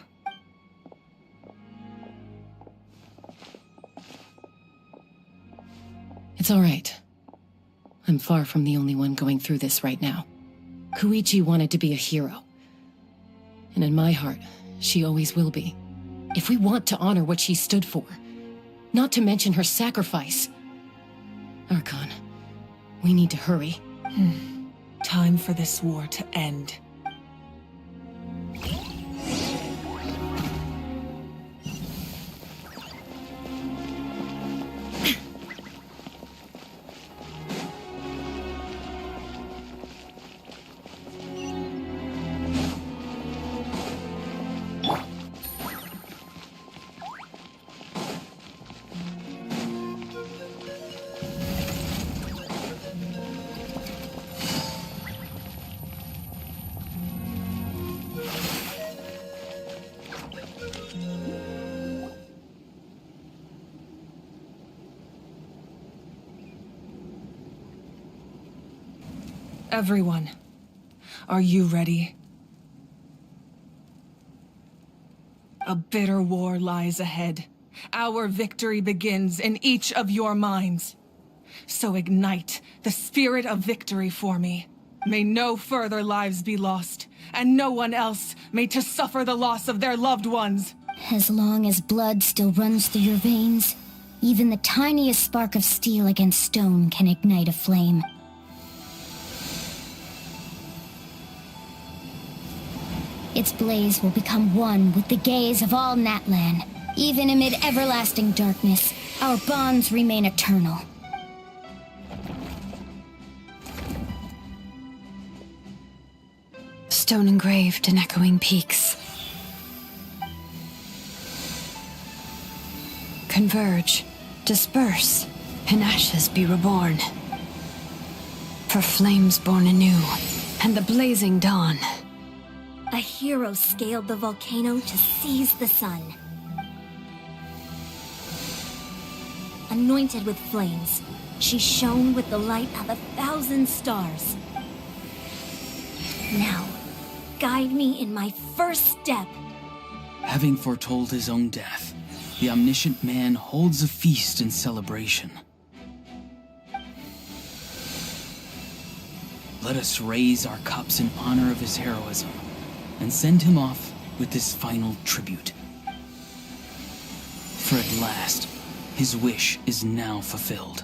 It's all right. I'm far from the only one going through this right now. Koichi wanted to be a hero. And in my heart, she always will be. If we want to honor what she stood for, not to mention her sacrifice. Archon, we need to hurry. Time for this war to end. Everyone, are you ready? A bitter war lies ahead. Our victory begins in each of your minds. So ignite the spirit of victory for me. May no further lives be lost, and no one else may to suffer the loss of their loved ones. As long as blood still runs through your veins, even the tiniest spark of steel against stone can ignite a flame. Its blaze will become one with the gaze of all Natlan. Even amid everlasting darkness, our bonds remain eternal. Stone engraved in echoing peaks. Converge, disperse, and ashes be reborn. For flames born anew, and the blazing dawn. A hero scaled the volcano to seize the sun. Anointed with flames, she shone with the light of 1,000 stars. Now, guide me in my first step. Having foretold his own death, the omniscient man holds a feast in celebration. Let us raise our cups in honor of his heroism and send him off with this final tribute. For at last, his wish is now fulfilled.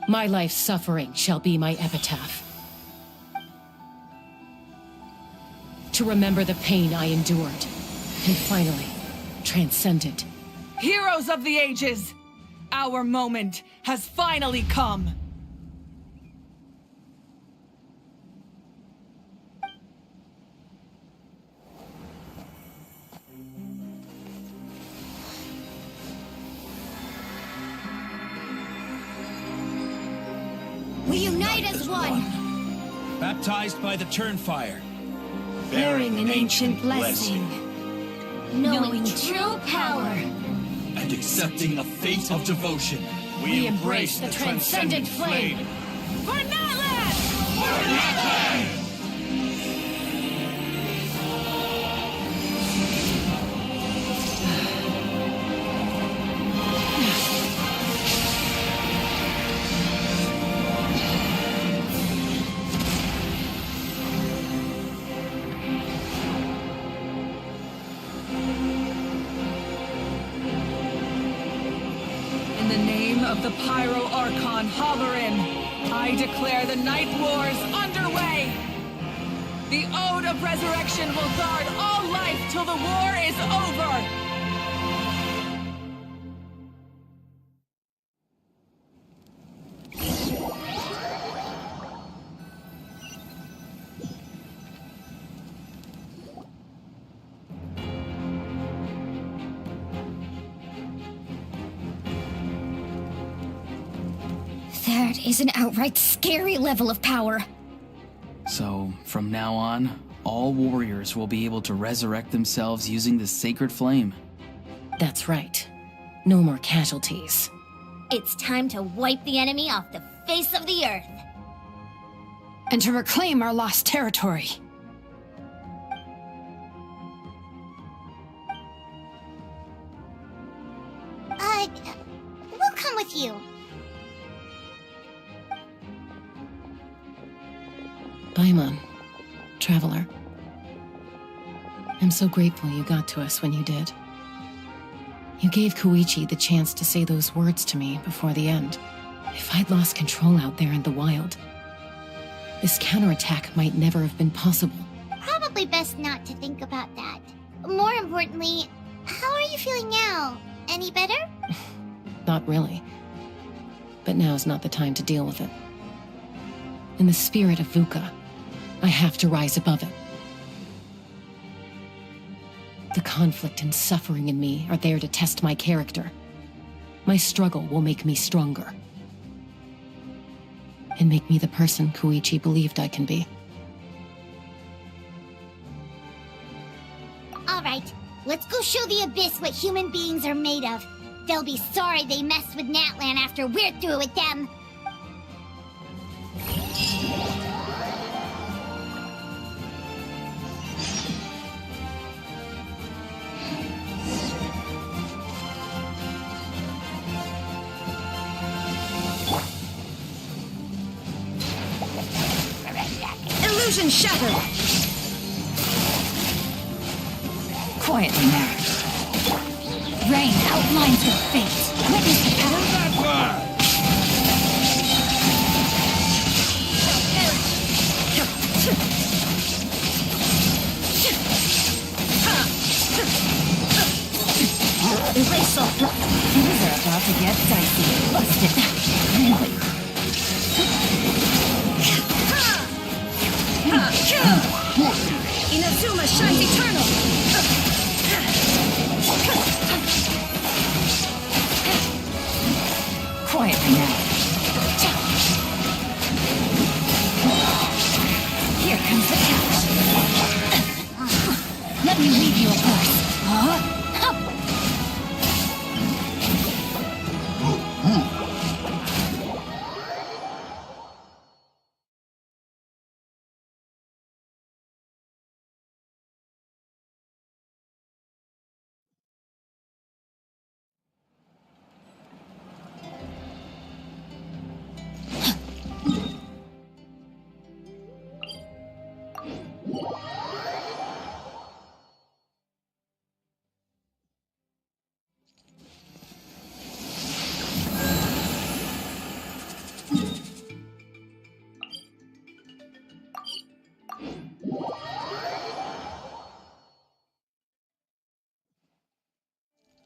My life's suffering shall be my epitaph. To remember the pain I endured, and finally, transcend it. Heroes of the ages! Our moment has finally come! We unite as one! Baptized by the Turnfire. Bearing an ancient blessing. Knowing true power. And accepting a fate of devotion. We embrace the transcendent flame. For Natlan! For Natlan! In the name of the Pyro Archon Halloran, I declare the Night Wars underway! The Ode of Resurrection will guard all life till the war is over! That is an outright scary level of power. So, from now on, all warriors will be able to resurrect themselves using the sacred flame. That's right. No more casualties. It's time to wipe the enemy off the face of the earth. And to reclaim our lost territory. We'll come with you. Paimon, traveler. I'm so grateful you got to us when you did. You gave Koichi the chance to say those words to me before the end. If I'd lost control out there in the wild, this counterattack might never have been possible. Probably best not to think about that. More importantly, how are you feeling now? Any better? Not really. But now's not the time to deal with it. In the spirit of VUCA, I have to rise above it. The conflict and suffering in me are there to test my character. My struggle will make me stronger. And make me the person Koichi believed I can be. All right, let's go show the Abyss what human beings are made of. They'll be sorry they messed with Natlan after we're through with them. Illusion shattered! Quietly now. Rain outlines your fate. Witness the power. Erase all things are about to get dicey. Busted. Inazuma shines eternal! Quietly now. Here comes the catch. Let me lead you a course.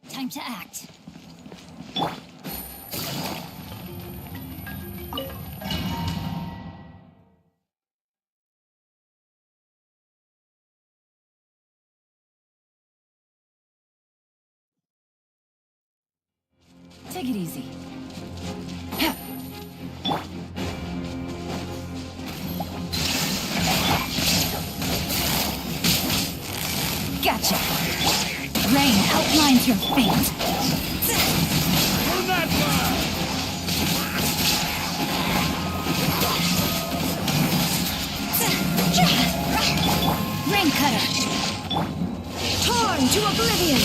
Time to act. Take it easy. Gotcha. Rain outlines your fate. Turn that fire! Rain cutter. Torn to oblivion!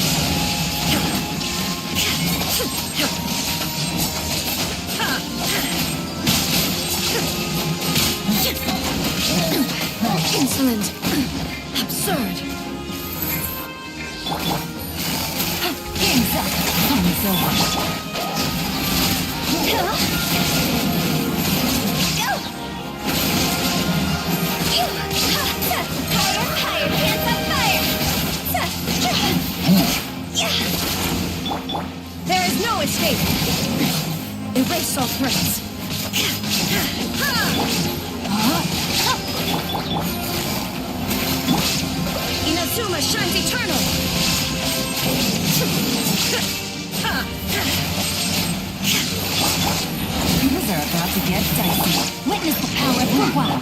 Insolent. Absurd. Game's up. Time's over. Higher, hands up, fire! There is no escape! Erase all threats. Inazuma shines eternal! Things are about to get dicey. Witness the power of the wow.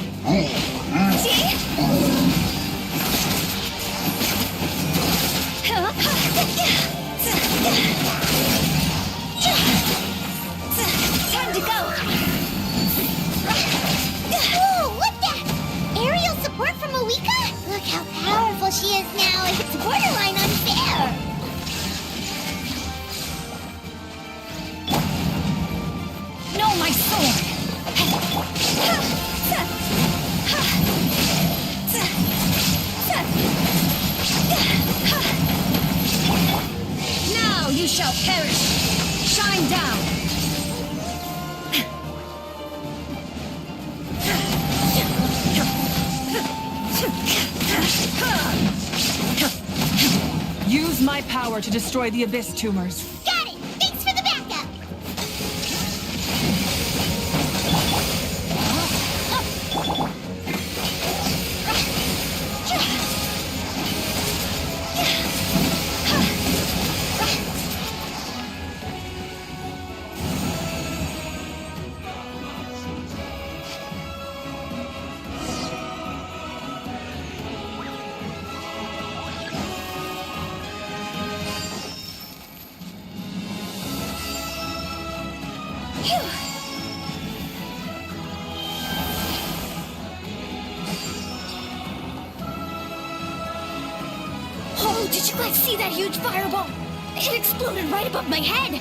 Time to go! Whoa, what the? Aerial support from Awika? Look how powerful she is now. It's borderline unfair. No, my sword! Now you shall perish! Shine down! Use my power to destroy the Abyss tumors. Got it! Thanks for the backup! Oh, did you guys see that huge fireball? It exploded right above my head!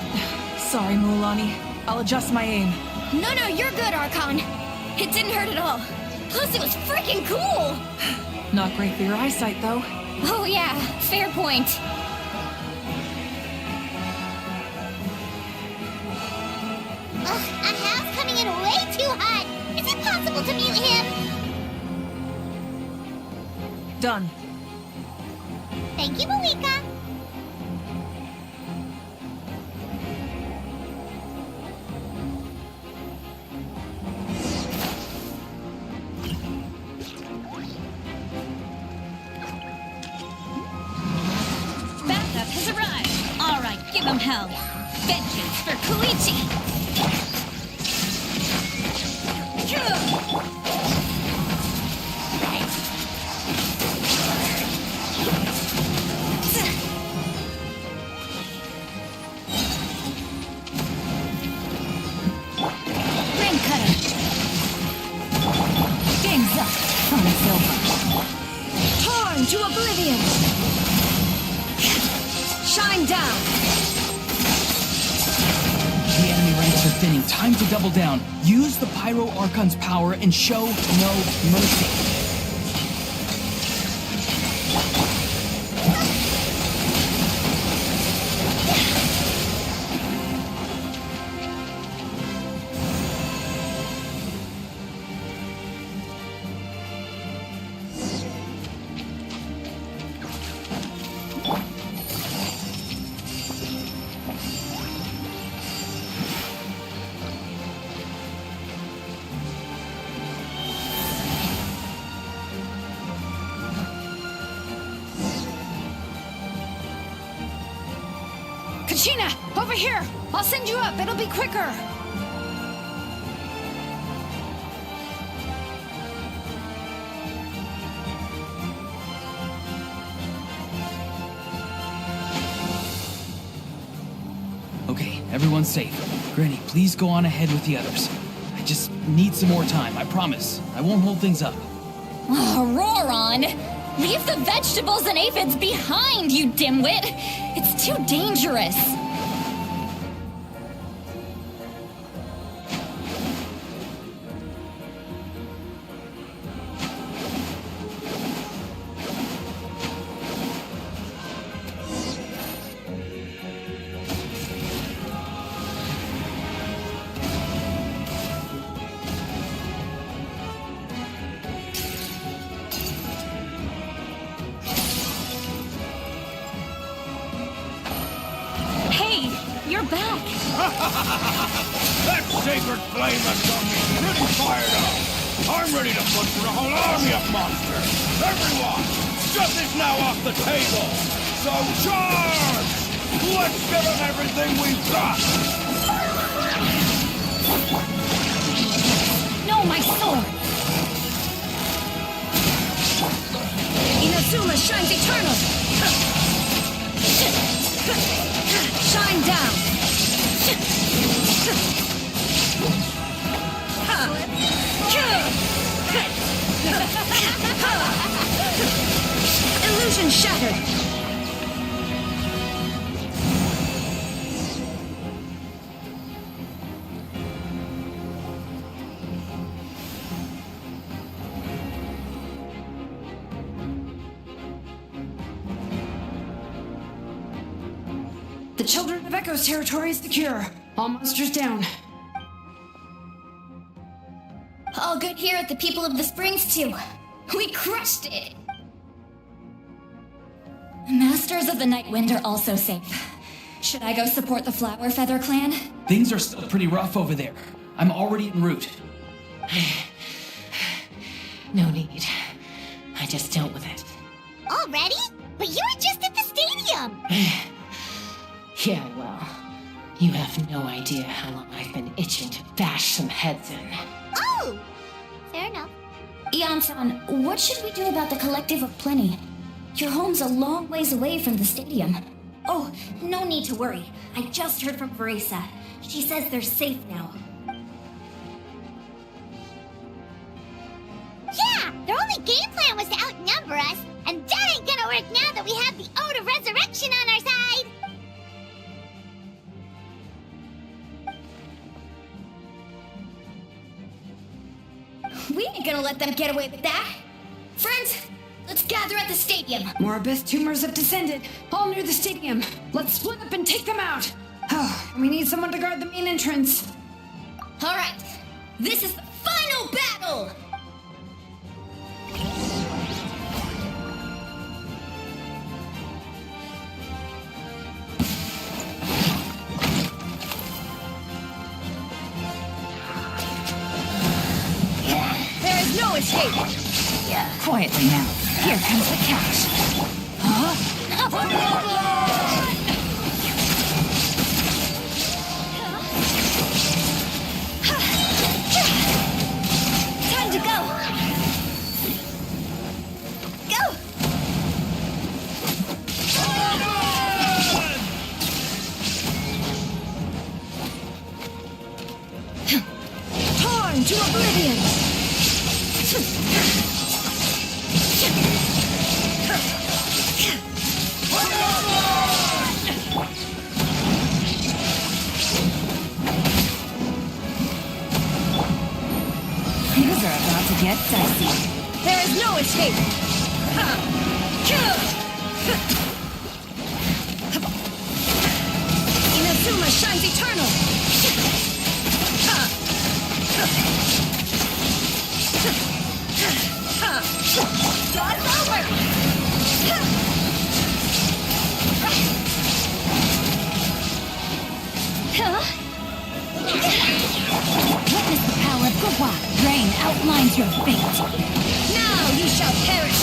Sorry, Muulani. I'll adjust my aim. No, you're good, Archon. It didn't hurt at all. Plus, it was freaking cool! Not great for your eyesight, though. Oh yeah, fair point. Ugh, a house coming in way too hot. Is it possible to mute him? Done. Thank you, Malika. Backup has arrived. All right, give him hell. Vengeance for Koichi. Ring cutter. Game's up. Fun is over. Torn to oblivion. Shine down. The enemy ranks are thinning. Time to double down. Use the Pyro Archon's power and show no mercy. Kachina, over here! I'll send you up, it'll be quicker! Okay, everyone's safe. Granny, please go on ahead with the others. I just need some more time, I promise. I won't hold things up. Oh, roar on! Leave the vegetables and aphids behind, you dimwit! It's too dangerous! That sacred flame has got me pretty fired up. I'm ready to butcher a whole army of monsters. Everyone, stuff is now off the table. So charge! Let's give them everything we've got. No, my sword! Inazuma shines eternal! Shine down! Illusion shattered! The Children of Echo's territory is secure. All monsters down. All good here at the People of the Springs, too. We crushed it! Masters of the Night Wind are also safe. Should I go support the Flower Feather clan? Things are still pretty rough over there. I'm already en route. No need. I just dealt with it. Already? But you were just at the stadium! Yeah, well, you have no idea how long I've been itching to bash some heads in. Oh! Fair enough. Ian-san, what should we do about the Collective of Plenty? Your home's a long ways away from the stadium. Oh, no need to worry. I just heard from Veresa. She says they're safe now. Yeah! Their only game plan was to outnumber us, and that ain't gonna work now that we have the Ode of Resurrection on our side! We ain't gonna let let them get away with that. Friends, let's gather at the stadium. More abyss tumors have descended, all near the stadium. Let's split up and take them out. We need someone to guard the main entrance. All right, this is the final battle! There is no escape! Quietly now. Here comes the catch. Time to go! Go! Torn to oblivion! Things are about to get dicey. There is no escape! Inazuma shines eternal! Draw's over! Witness the power of Gwa. Rain outlines your fate. Now you shall perish!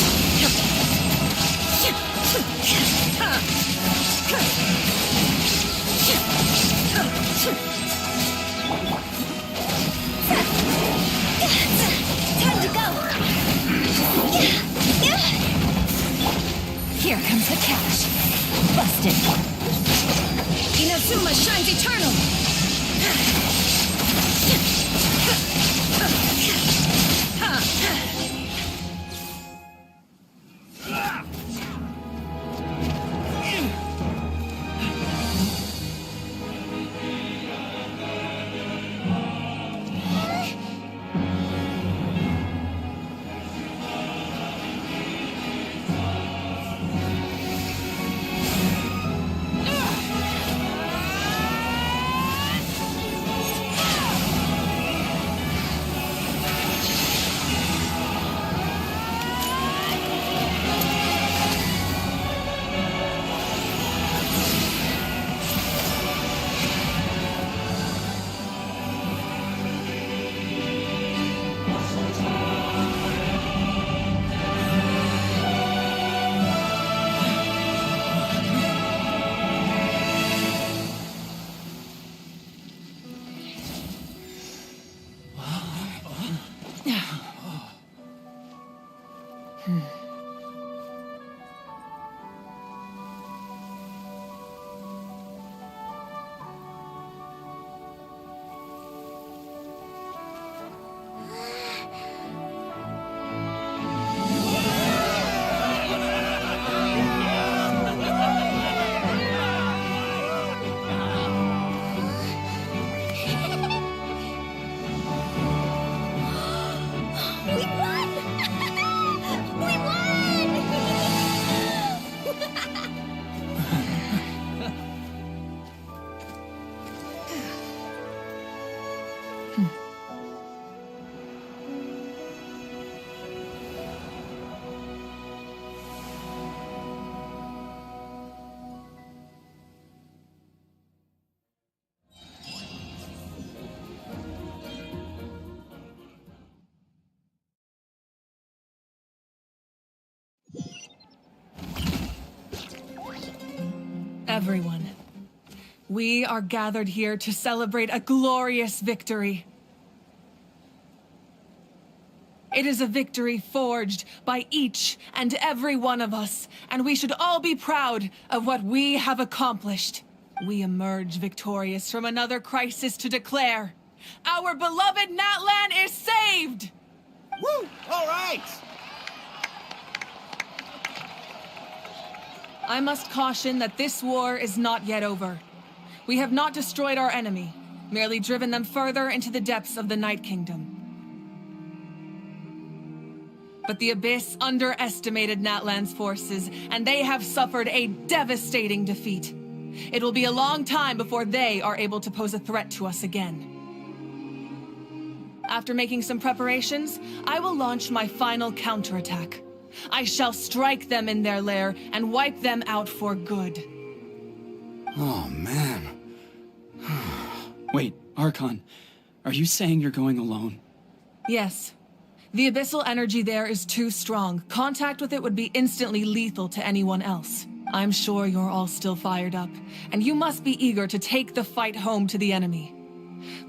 Time to go! Here comes the catch. Busted. Inazuma shines eternal! Everyone, we are gathered here to celebrate a glorious victory. It is a victory forged by each and every one of us, and we should all be proud of what we have accomplished. We emerge victorious from another crisis to declare, our beloved Natlan is saved! Woo! All right! I must caution that this war is not yet over. We have not destroyed our enemy, merely driven them further into the depths of the Night Kingdom. But the Abyss underestimated Natlan's forces, and they have suffered a devastating defeat. It will be a long time before they are able to pose a threat to us again. After making some preparations, I will launch my final counterattack. I shall strike them in their lair and wipe them out for good. Oh, man. Wait, Archon, are you saying you're going alone? Yes. The abyssal energy there is too strong. Contact with it would be instantly lethal to anyone else. I'm sure you're all still fired up, and you must be eager to take the fight home to the enemy.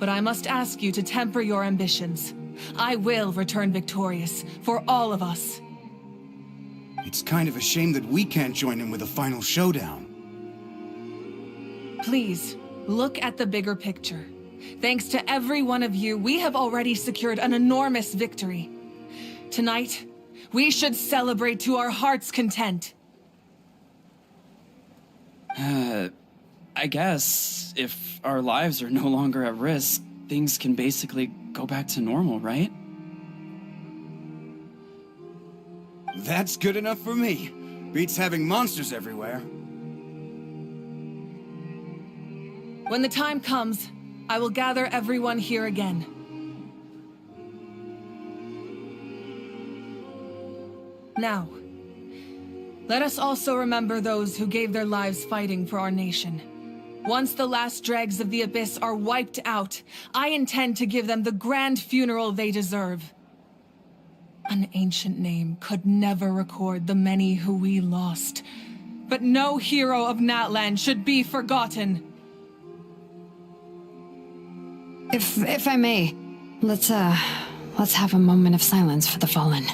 But I must ask you to temper your ambitions. I will return victorious, for all of us. It's kind of a shame that we can't join in with the final showdown. Please, look at the bigger picture. Thanks to every one of you, we have already secured an enormous victory. Tonight, we should celebrate to our heart's content. I guess if our lives are no longer at risk, things can basically go back to normal, right? That's good enough for me. Beats having monsters everywhere. When the time comes, I will gather everyone here again. Now, let us also remember those who gave their lives fighting for our nation. Once the last dregs of the Abyss are wiped out, I intend to give them the grand funeral they deserve. An ancient name could never record the many who we lost, but no hero of Natlan should be forgotten. If I may, let's have a moment of silence for the fallen.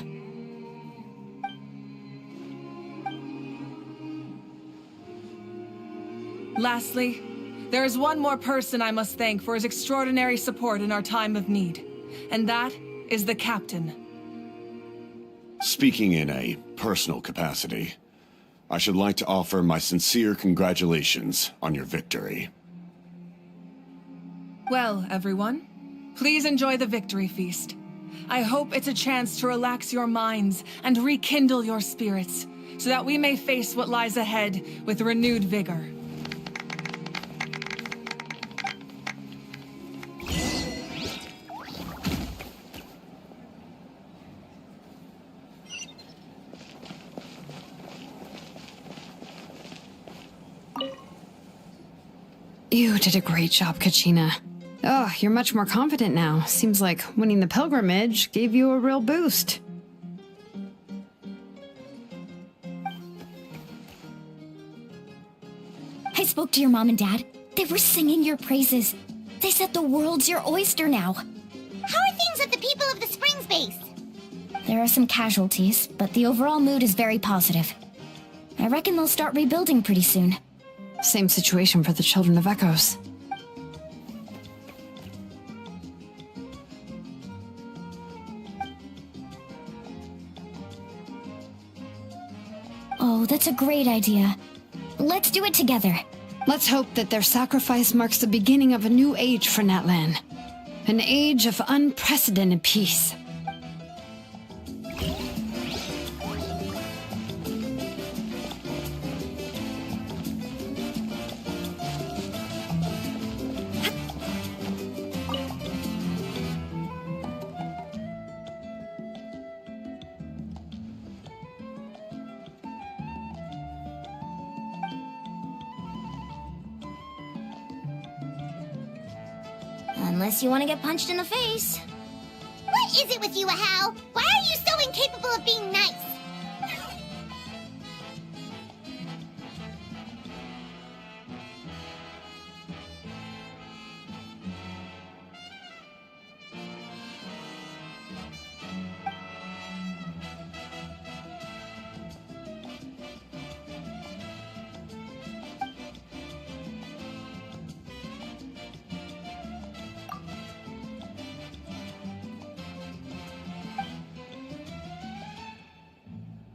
Lastly, there is one more person I must thank for his extraordinary support in our time of need, and that is the Captain. Speaking in a personal capacity, I should like to offer my sincere congratulations on your victory. Well, everyone, please enjoy the victory feast. I hope it's a chance to relax your minds and rekindle your spirits, so that we may face what lies ahead with renewed vigor. You did a great job, Kachina. Oh, you're much more confident now. Seems like winning the pilgrimage gave you a real boost. I spoke to your mom and dad. They were singing your praises. They said the world's your oyster now. How are things with the people of the Springs base? There are some casualties, but the overall mood is very positive. I reckon they'll start rebuilding pretty soon. Same situation for the Children of Echoes. Oh, that's a great idea. Let's do it together. Let's hope that their sacrifice marks the beginning of a new age for Natlan. An age of unprecedented peace. Unless you want to get punched in the face. What is it with you, Ahau? Why are you so incapable of being nice?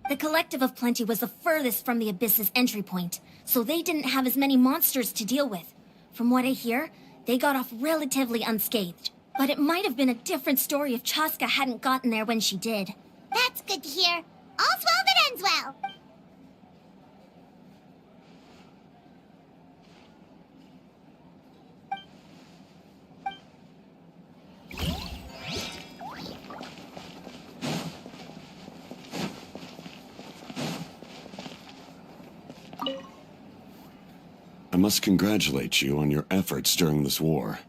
The Collective of Plenty was the furthest from the Abyss's entry point, so they didn't have as many monsters to deal with. From what I hear, they got off relatively unscathed. But it might have been a different story if Chaska hadn't gotten there when she did. That's good to hear. All's well that ends well. I must congratulate you on your efforts during this war.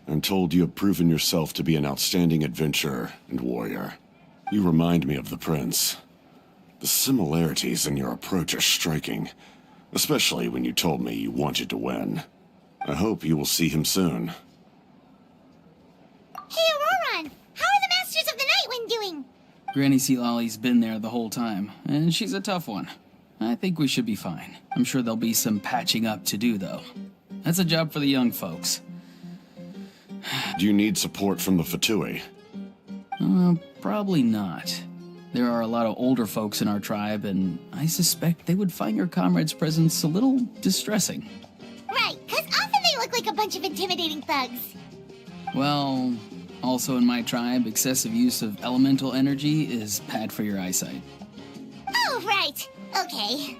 I'm told you have proven yourself to be an outstanding adventurer and warrior. You remind me of the prince. The similarities in your approach are striking, especially when you told me you wanted to win. I hope you will see him soon. Hey, Auroron! How are the Masters of the Night Wind doing? Granny Sealolly's been there the whole time, and she's a tough one. I think we should be fine. I'm sure there'll be some patching up to do, though. That's a job for the young folks. Do you need support from the Fatui? Probably not. There are a lot of older folks in our tribe, and I suspect they would find your comrade's presence a little distressing. Right, because often they look like a bunch of intimidating thugs. Well, also in my tribe, excessive use of elemental energy is bad for your eyesight. Oh, right. Okay.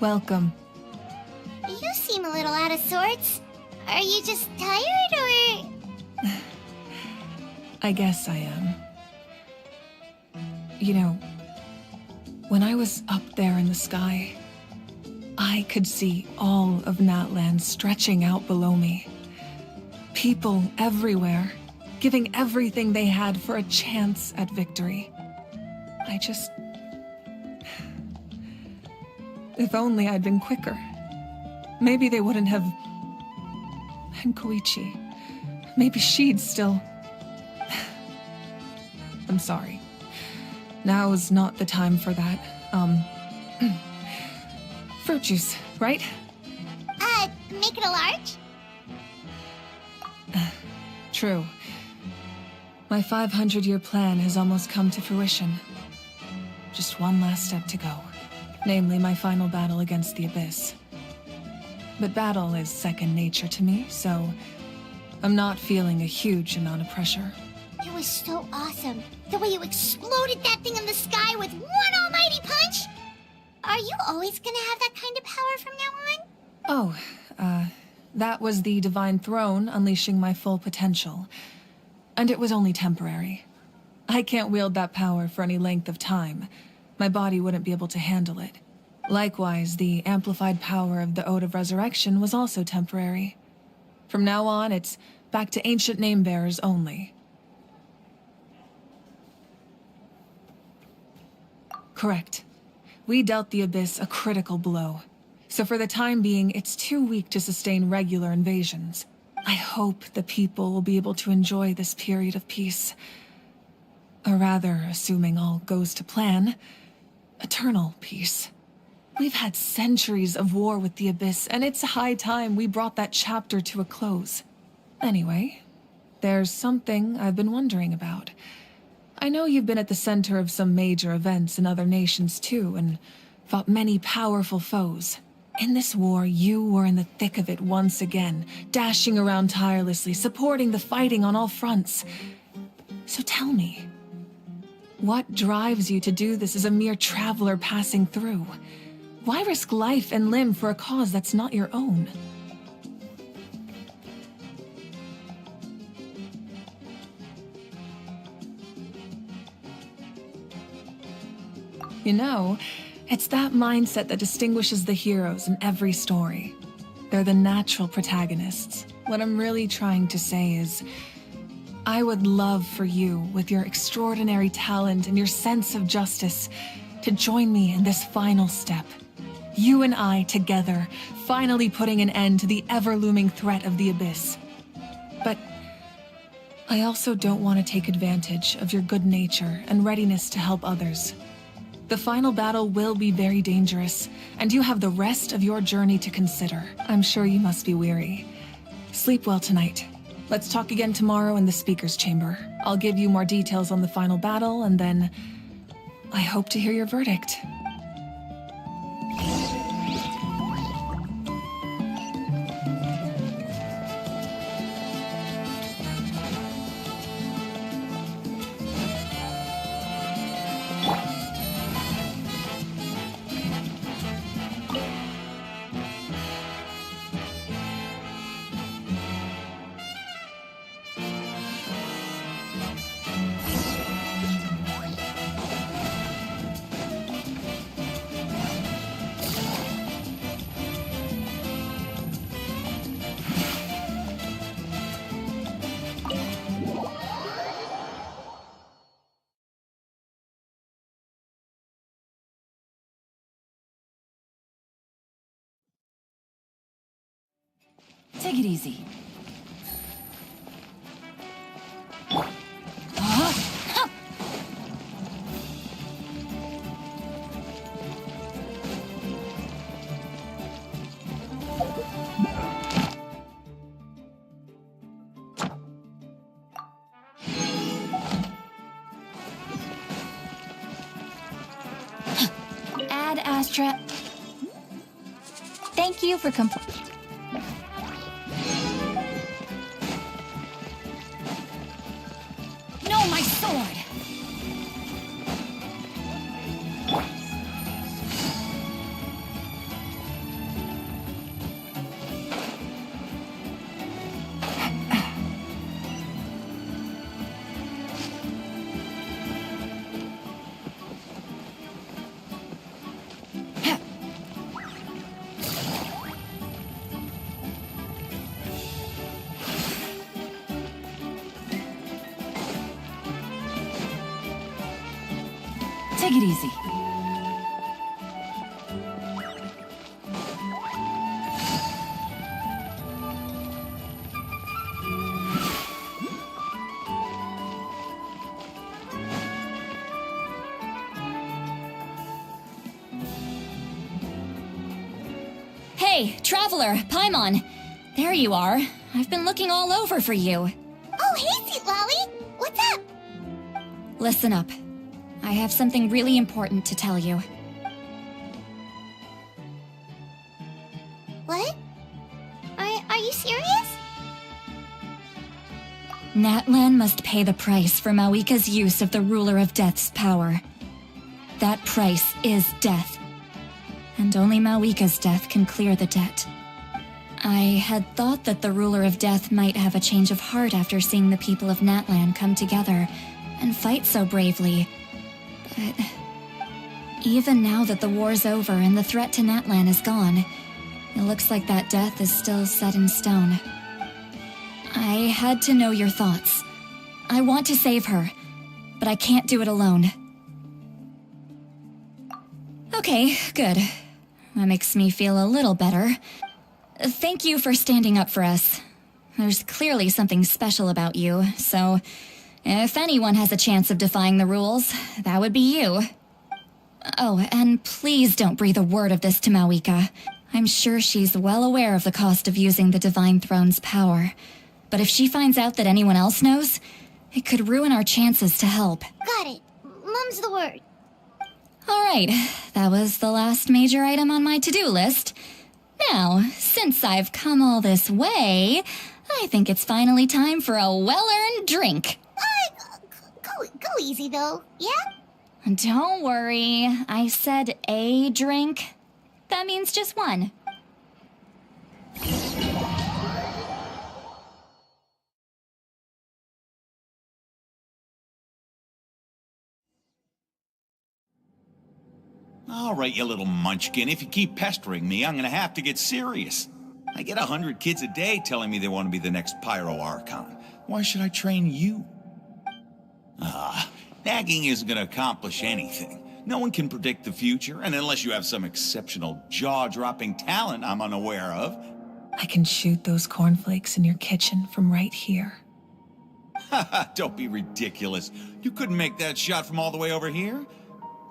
Welcome. You seem a little out of sorts. Are you just tired, or...? I guess I am. You know, when I was up there in the sky, I could see all of Natlan stretching out below me. People everywhere, giving everything they had for a chance at victory. If only I'd been quicker. Maybe they wouldn't have... And Koichi. Maybe she'd still... I'm sorry. Now is not the time for that. Fruit juice, right? Make it a large? True. My 500-year plan has almost come to fruition. Just one last step to go. Namely, my final battle against the Abyss. But battle is second nature to me, so I'm not feeling a huge amount of pressure. It was so awesome. The way you exploded that thing in the sky with one almighty punch! Are you always gonna have that kind of power from now on? Oh, that was the Divine Throne unleashing my full potential. And it was only temporary. I can't wield that power for any length of time. My body wouldn't be able to handle it. Likewise, the amplified power of the Ode of Resurrection was also temporary. From now on, it's back to ancient name-bearers only. Correct. We dealt the Abyss a critical blow. So for the time being, it's too weak to sustain regular invasions. I hope the people will be able to enjoy this period of peace. Or rather, assuming all goes to plan, eternal peace. We've had centuries of war with the Abyss, and it's high time we brought that chapter to a close. Anyway, there's something I've been wondering about. I know you've been at the center of some major events in other nations too, and fought many powerful foes. In this war, you were in the thick of it once again, dashing around tirelessly, supporting the fighting on all fronts. So tell me, what drives you to do this as a mere traveler passing through? Why risk life and limb for a cause that's not your own? You know, it's that mindset that distinguishes the heroes in every story. They're the natural protagonists. What I'm really trying to say is, I would love for you, with your extraordinary talent and your sense of justice, to join me in this final step. You and I together, finally putting an end to the ever-looming threat of the Abyss. But I also don't want to take advantage of your good nature and readiness to help others. The final battle will be very dangerous, and you have the rest of your journey to consider. I'm sure you must be weary. Sleep well tonight. Let's talk again tomorrow in the speaker's chamber. I'll give you more details on the final battle, and then I hope to hear your verdict. Take it easy. Ad Astra. Thank you for completing. No, my sword! Take it easy. Hey, Traveler, Paimon. There you are. I've been looking all over for you. Oh, hey, Sweet Lolly! What's up? Listen up. I have something really important to tell you. What? Are you serious? Natlan must pay the price for Mawika's use of the Ruler of Death's power. That price is death. And only Mawika's death can clear the debt. I had thought that the Ruler of Death might have a change of heart after seeing the people of Natlan come together and fight so bravely. But even now that the war's over and the threat to Natlan is gone, it looks like that death is still set in stone. I had to know your thoughts. I want to save her, but I can't do it alone. Okay, good. That makes me feel a little better. Thank you for standing up for us. There's clearly something special about you, so if anyone has a chance of defying the rules, that would be you. Oh, and please don't breathe a word of this to Mawika. I'm sure she's well aware of the cost of using the Divine Throne's power. But if she finds out that anyone else knows, it could ruin our chances to help. Got it. Mum's the word. Alright, that was the last major item on my to-do list. Now, since I've come all this way, I think it's finally time for a well-earned drink. Go easy, though, yeah? Don't worry, I said a drink. That means just one. All right, you little munchkin. If you keep pestering me, I'm gonna have to get serious. I get 100 kids a day telling me they want to be the next Pyro Archon. Why should I train you? Nagging isn't gonna accomplish anything. No one can predict the future, and unless you have some exceptional jaw-dropping talent I'm unaware of. I can shoot those cornflakes in your kitchen from right here. Don't be ridiculous. You couldn't make that shot from all the way over here?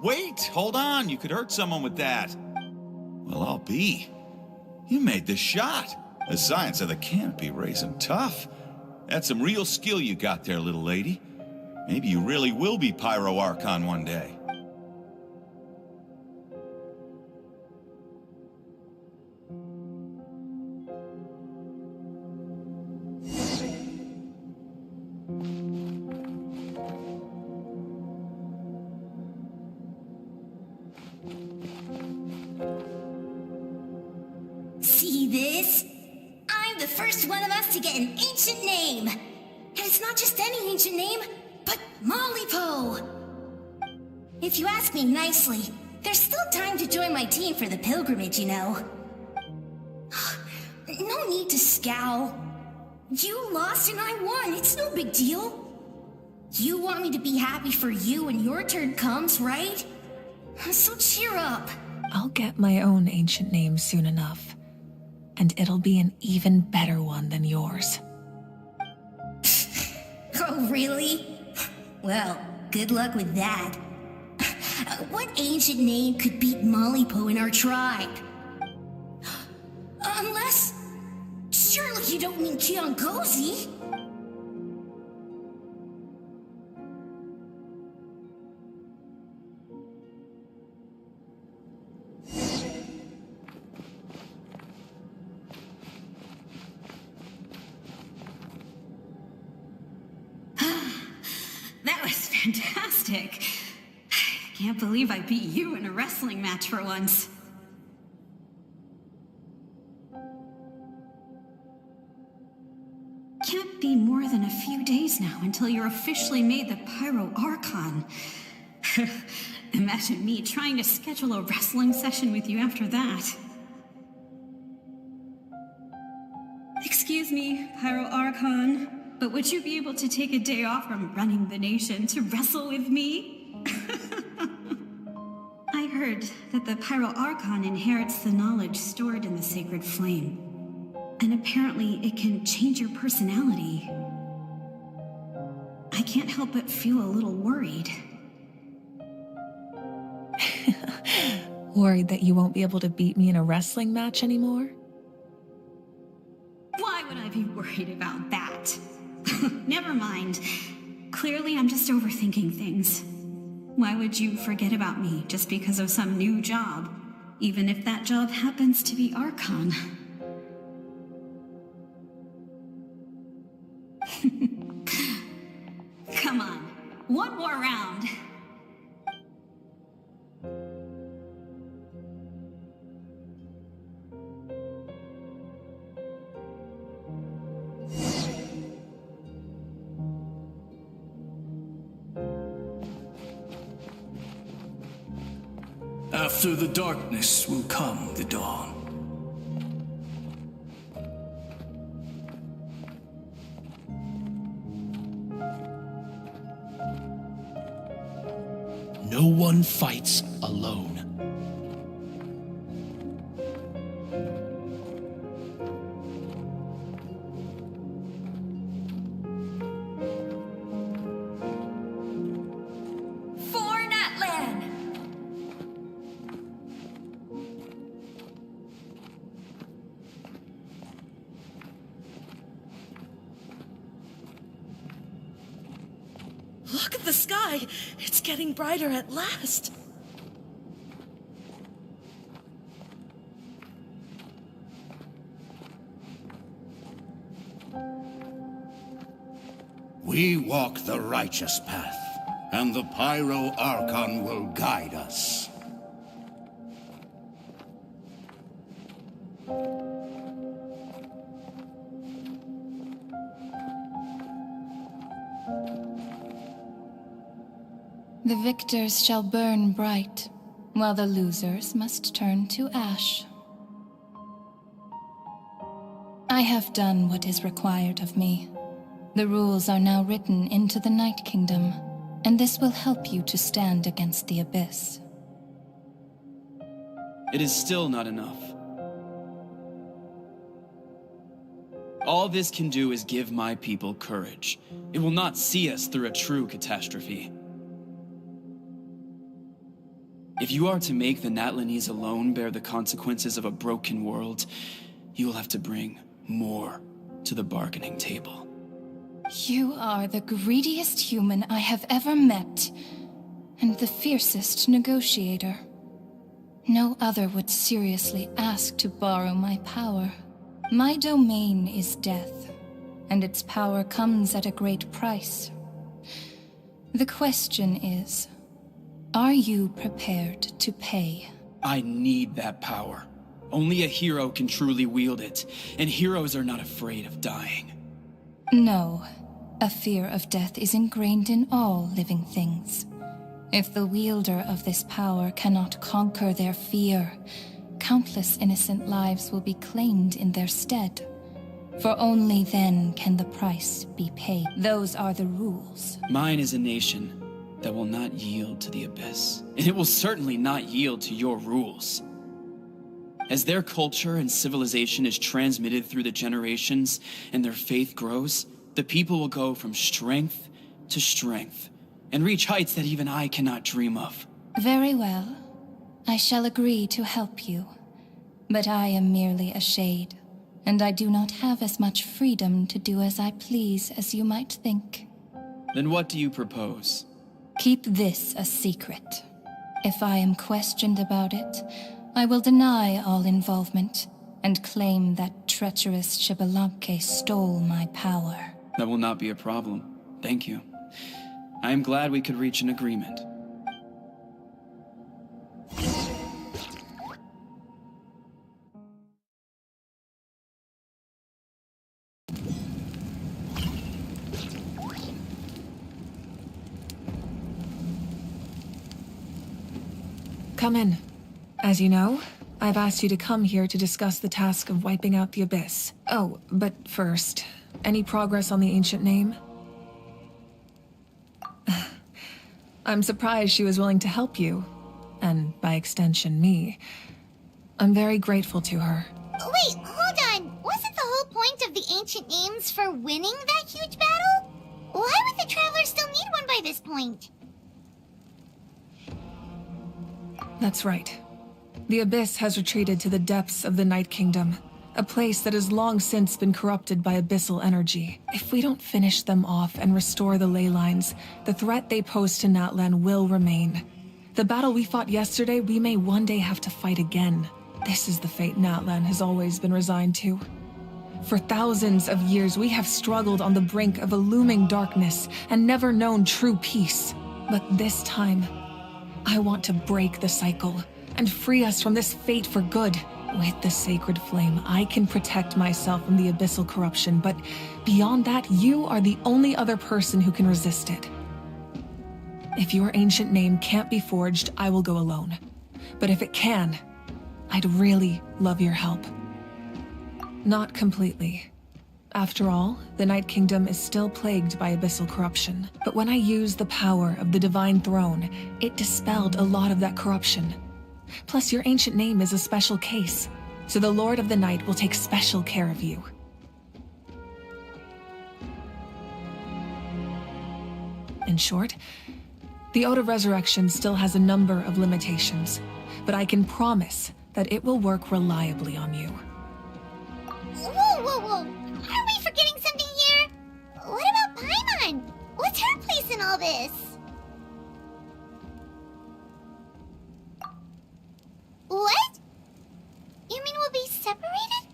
Wait, hold on. You could hurt someone with that. Well, I'll be. You made the shot. The science of the canopy raising tough. That's some real skill you got there, little lady. Maybe you really will be Pyro Archon one day. See this? I'm the first one of us to get an ancient name. And it's not just any ancient name, but Mollypo. If you ask me nicely, there's still time to join my team for the pilgrimage, you know. No need to scowl. You lost and I won, it's no big deal. You want me to be happy for you when your turn comes, right? So cheer up. I'll get my own ancient name soon enough. and it'll be an even better one than yours. Oh, really? Well, good luck with that. What ancient name could beat Malipo in our tribe? Unless... Surely you don't mean Kiangozi? That was fantastic. Can't believe I beat you in a wrestling match for once. Can't be more than a few days now until you're officially made the Pyro Archon. Imagine me trying to schedule a wrestling session with you after that. Excuse me, Pyro Archon, but would you be able to take a day off from running the nation to wrestle with me? I heard that the Pyro Archon inherits the knowledge stored in the sacred flame. And apparently it can change your personality. I can't help but feel a little worried. Worried that you won't be able to beat me in a wrestling match anymore? Why would I be worried about that? Never mind. Clearly I'm just overthinking things. Why would you forget about me just because of some new job? Even if that job happens to be Archon. Come on, one more round. After the darkness will come the dawn. No one fights alone. For Natlan! Look at the sky! It's getting brighter at last! We walk the righteous path, and the Pyro Archon will guide us. The victors shall burn bright, while the losers must turn to ash. I have done what is required of me. The rules are now written into the Night Kingdom, and this will help you to stand against the Abyss. It is still not enough. All this can do is give my people courage. It will not see us through a true catastrophe. If you are to make the Natlanese alone bear the consequences of a broken world, you will have to bring more to the bargaining table. You are the greediest human I have ever met, and the fiercest negotiator. No other would seriously ask to borrow my power. My domain is death, and its power comes at a great price. The question is, are you prepared to pay? I need that power. Only a hero can truly wield it, and heroes are not afraid of dying. No. A fear of death is ingrained in all living things. If the wielder of this power cannot conquer their fear, countless innocent lives will be claimed in their stead. For only then can the price be paid. Those are the rules. Mine is a nation that will not yield to the Abyss, and it will certainly not yield to your rules. As their culture and civilization is transmitted through the generations and their faith grows, the people will go from strength to strength and reach heights that even I cannot dream of. Very well. I shall agree to help you. But I am merely a shade, and I do not have as much freedom to do as I please as you might think. Then what do you propose? Keep this a secret. If I am questioned about it, I will deny all involvement and claim that treacherous Shibalanke stole my power. That will not be a problem. Thank you. I am glad we could reach an agreement. Come in. As you know, I've asked you to come here to discuss the task of wiping out the Abyss. Oh, but first, any progress on the ancient name? I'm surprised she was willing to help you, and by extension, me. I'm very grateful to her. Wait, hold on. Wasn't the whole point of the ancient names for winning that huge battle? Why would the Traveler still need one by this point? That's right. The Abyss has retreated to the depths of the Night Kingdom, a place that has long since been corrupted by abyssal energy. If we don't finish them off and restore the ley lines, the threat they pose to Natlan will remain. The battle we fought yesterday, we may one day have to fight again. This is the fate Natlan has always been resigned to. For thousands of years, we have struggled on the brink of a looming darkness and never known true peace. But this time, I want to break the cycle and free us from this fate for good. With the sacred flame, I can protect myself from the abyssal corruption, but beyond that, you are the only other person who can resist it. If your ancient name can't be forged, I will go alone. But if it can, I'd really love your help. Not completely. After all, the Night Kingdom is still plagued by abyssal corruption. But when I used the power of the Divine Throne, it dispelled a lot of that corruption. Plus, your ancient name is a special case, so the Lord of the Night will take special care of you. In short, the Ode of Resurrection still has a number of limitations, but I can promise that it will work reliably on you. Whoa, whoa, whoa! Are we forgetting something here? What about Paimon? What's her place in all this? What? You mean we'll be separated?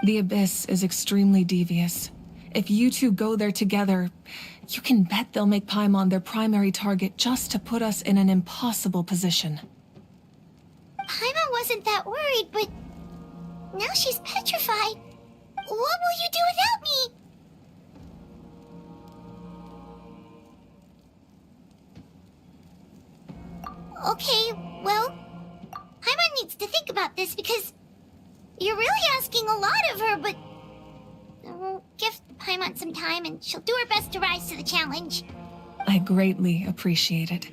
The Abyss is extremely devious. If you two go there together, you can bet they'll make Paimon their primary target just to put us in an impossible position. Paimon wasn't that worried, but now she's petrified. What will you do without me? Okay, well, Paimon needs to think about this because you're really asking a lot of her, but we'll give Paimon some time and she'll do her best to rise to the challenge. I greatly appreciate it.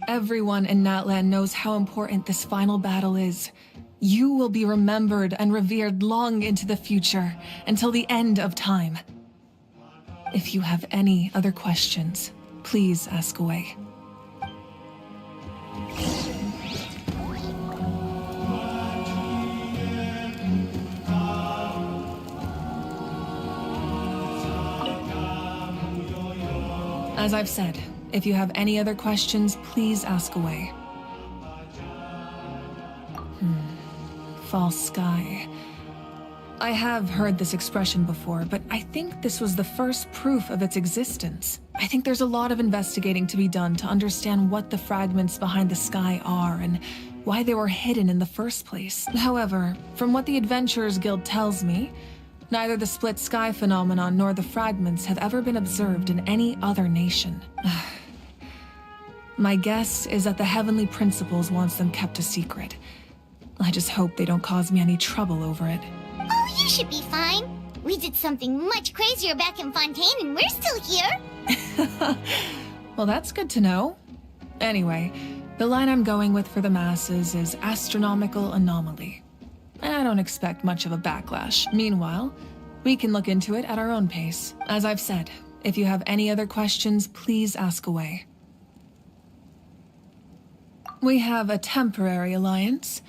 Everyone in Natlan knows how important this final battle is. You will be remembered and revered long into the future, until the end of time. If you have any other questions, please ask away. As I've said, if you have any other questions, please ask away. False sky. I have heard this expression before, but I think this was the first proof of its existence. I think there's a lot of investigating to be done to understand what the fragments behind the sky are and why they were hidden in the first place. However, from what the Adventurers Guild tells me, neither the split sky phenomenon nor the fragments have ever been observed in any other nation. My guess is that the Heavenly Principles wants them kept a secret. I just hope they don't cause me any trouble over it. Oh, you should be fine. We did something much crazier back in Fontaine and we're still here. Well, that's good to know. Anyway, The line I'm going with for the masses is astronomical anomaly. And I don't expect much of a backlash. Meanwhile, we can look into it at our own pace. As I've said, if you have any other questions, please ask away. We have a temporary alliance,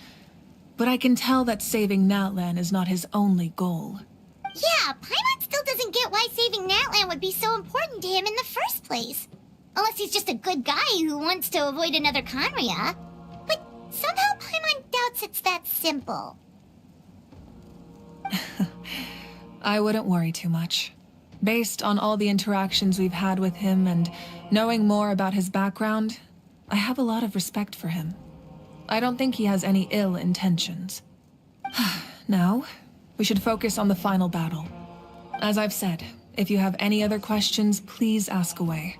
but I can tell that saving Natlan is not his only goal. Yeah, Paimon still doesn't get why saving Natlan would be so important to him in the first place. Unless he's just a good guy who wants to avoid another Conria. But somehow Paimon doubts it's that simple. I wouldn't worry too much. Based on all the interactions we've had with him and knowing more about his background, I have a lot of respect for him. I don't think he has any ill intentions. Now, we should focus on the final battle. As I've said, if you have any other questions, please ask away.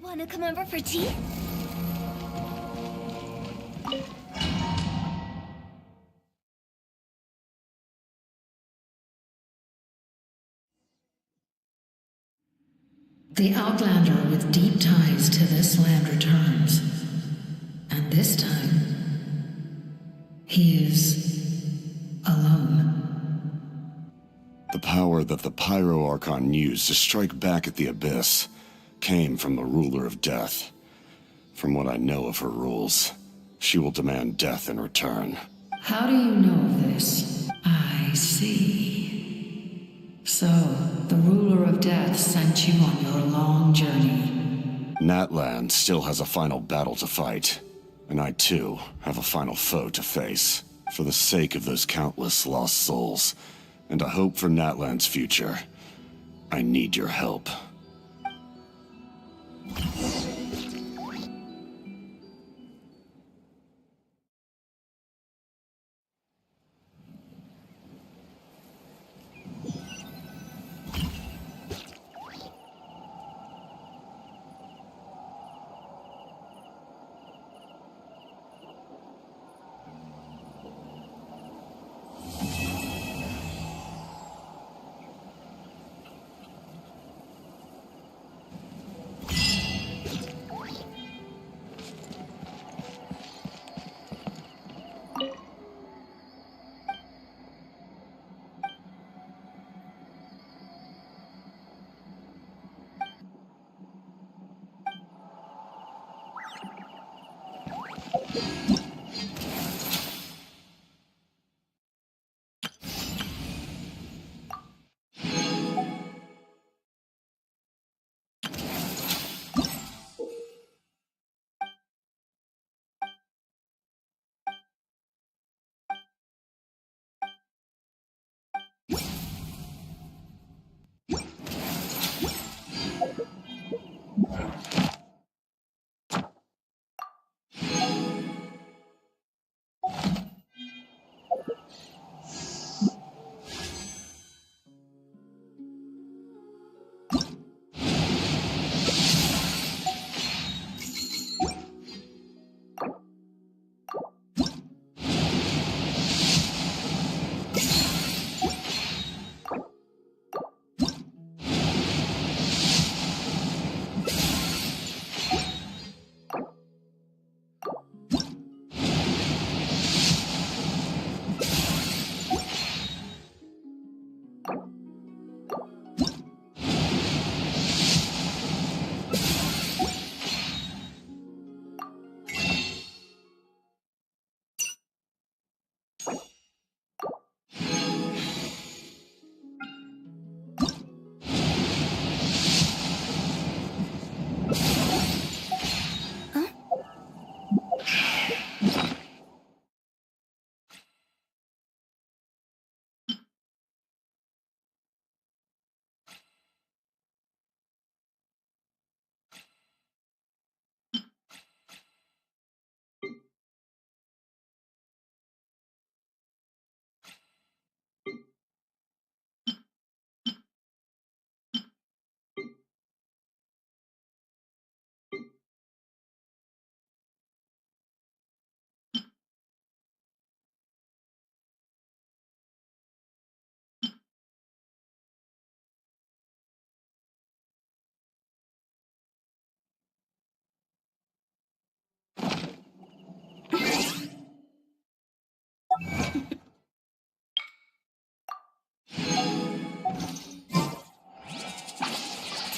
Wanna come over for tea? The Outlander with deep ties to this land returns. And this time, he is alone. The power that the Pyro Archon used to strike back at the Abyss came from the Ruler of Death. From what I know of her rules, she will demand death in return. How do you know of this? I see. So, the Ruler of Death sent you on your long journey. Natlan still has a final battle to fight, and I too have a final foe to face. For the sake of those countless lost souls, and a hope for Natlan's future, I need your help.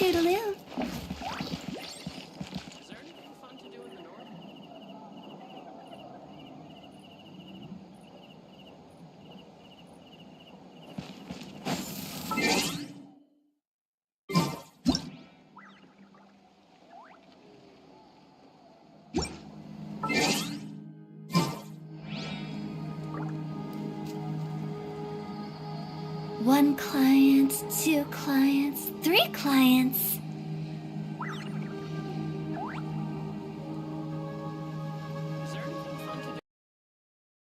Toodaloo. One client, two clients, three clients.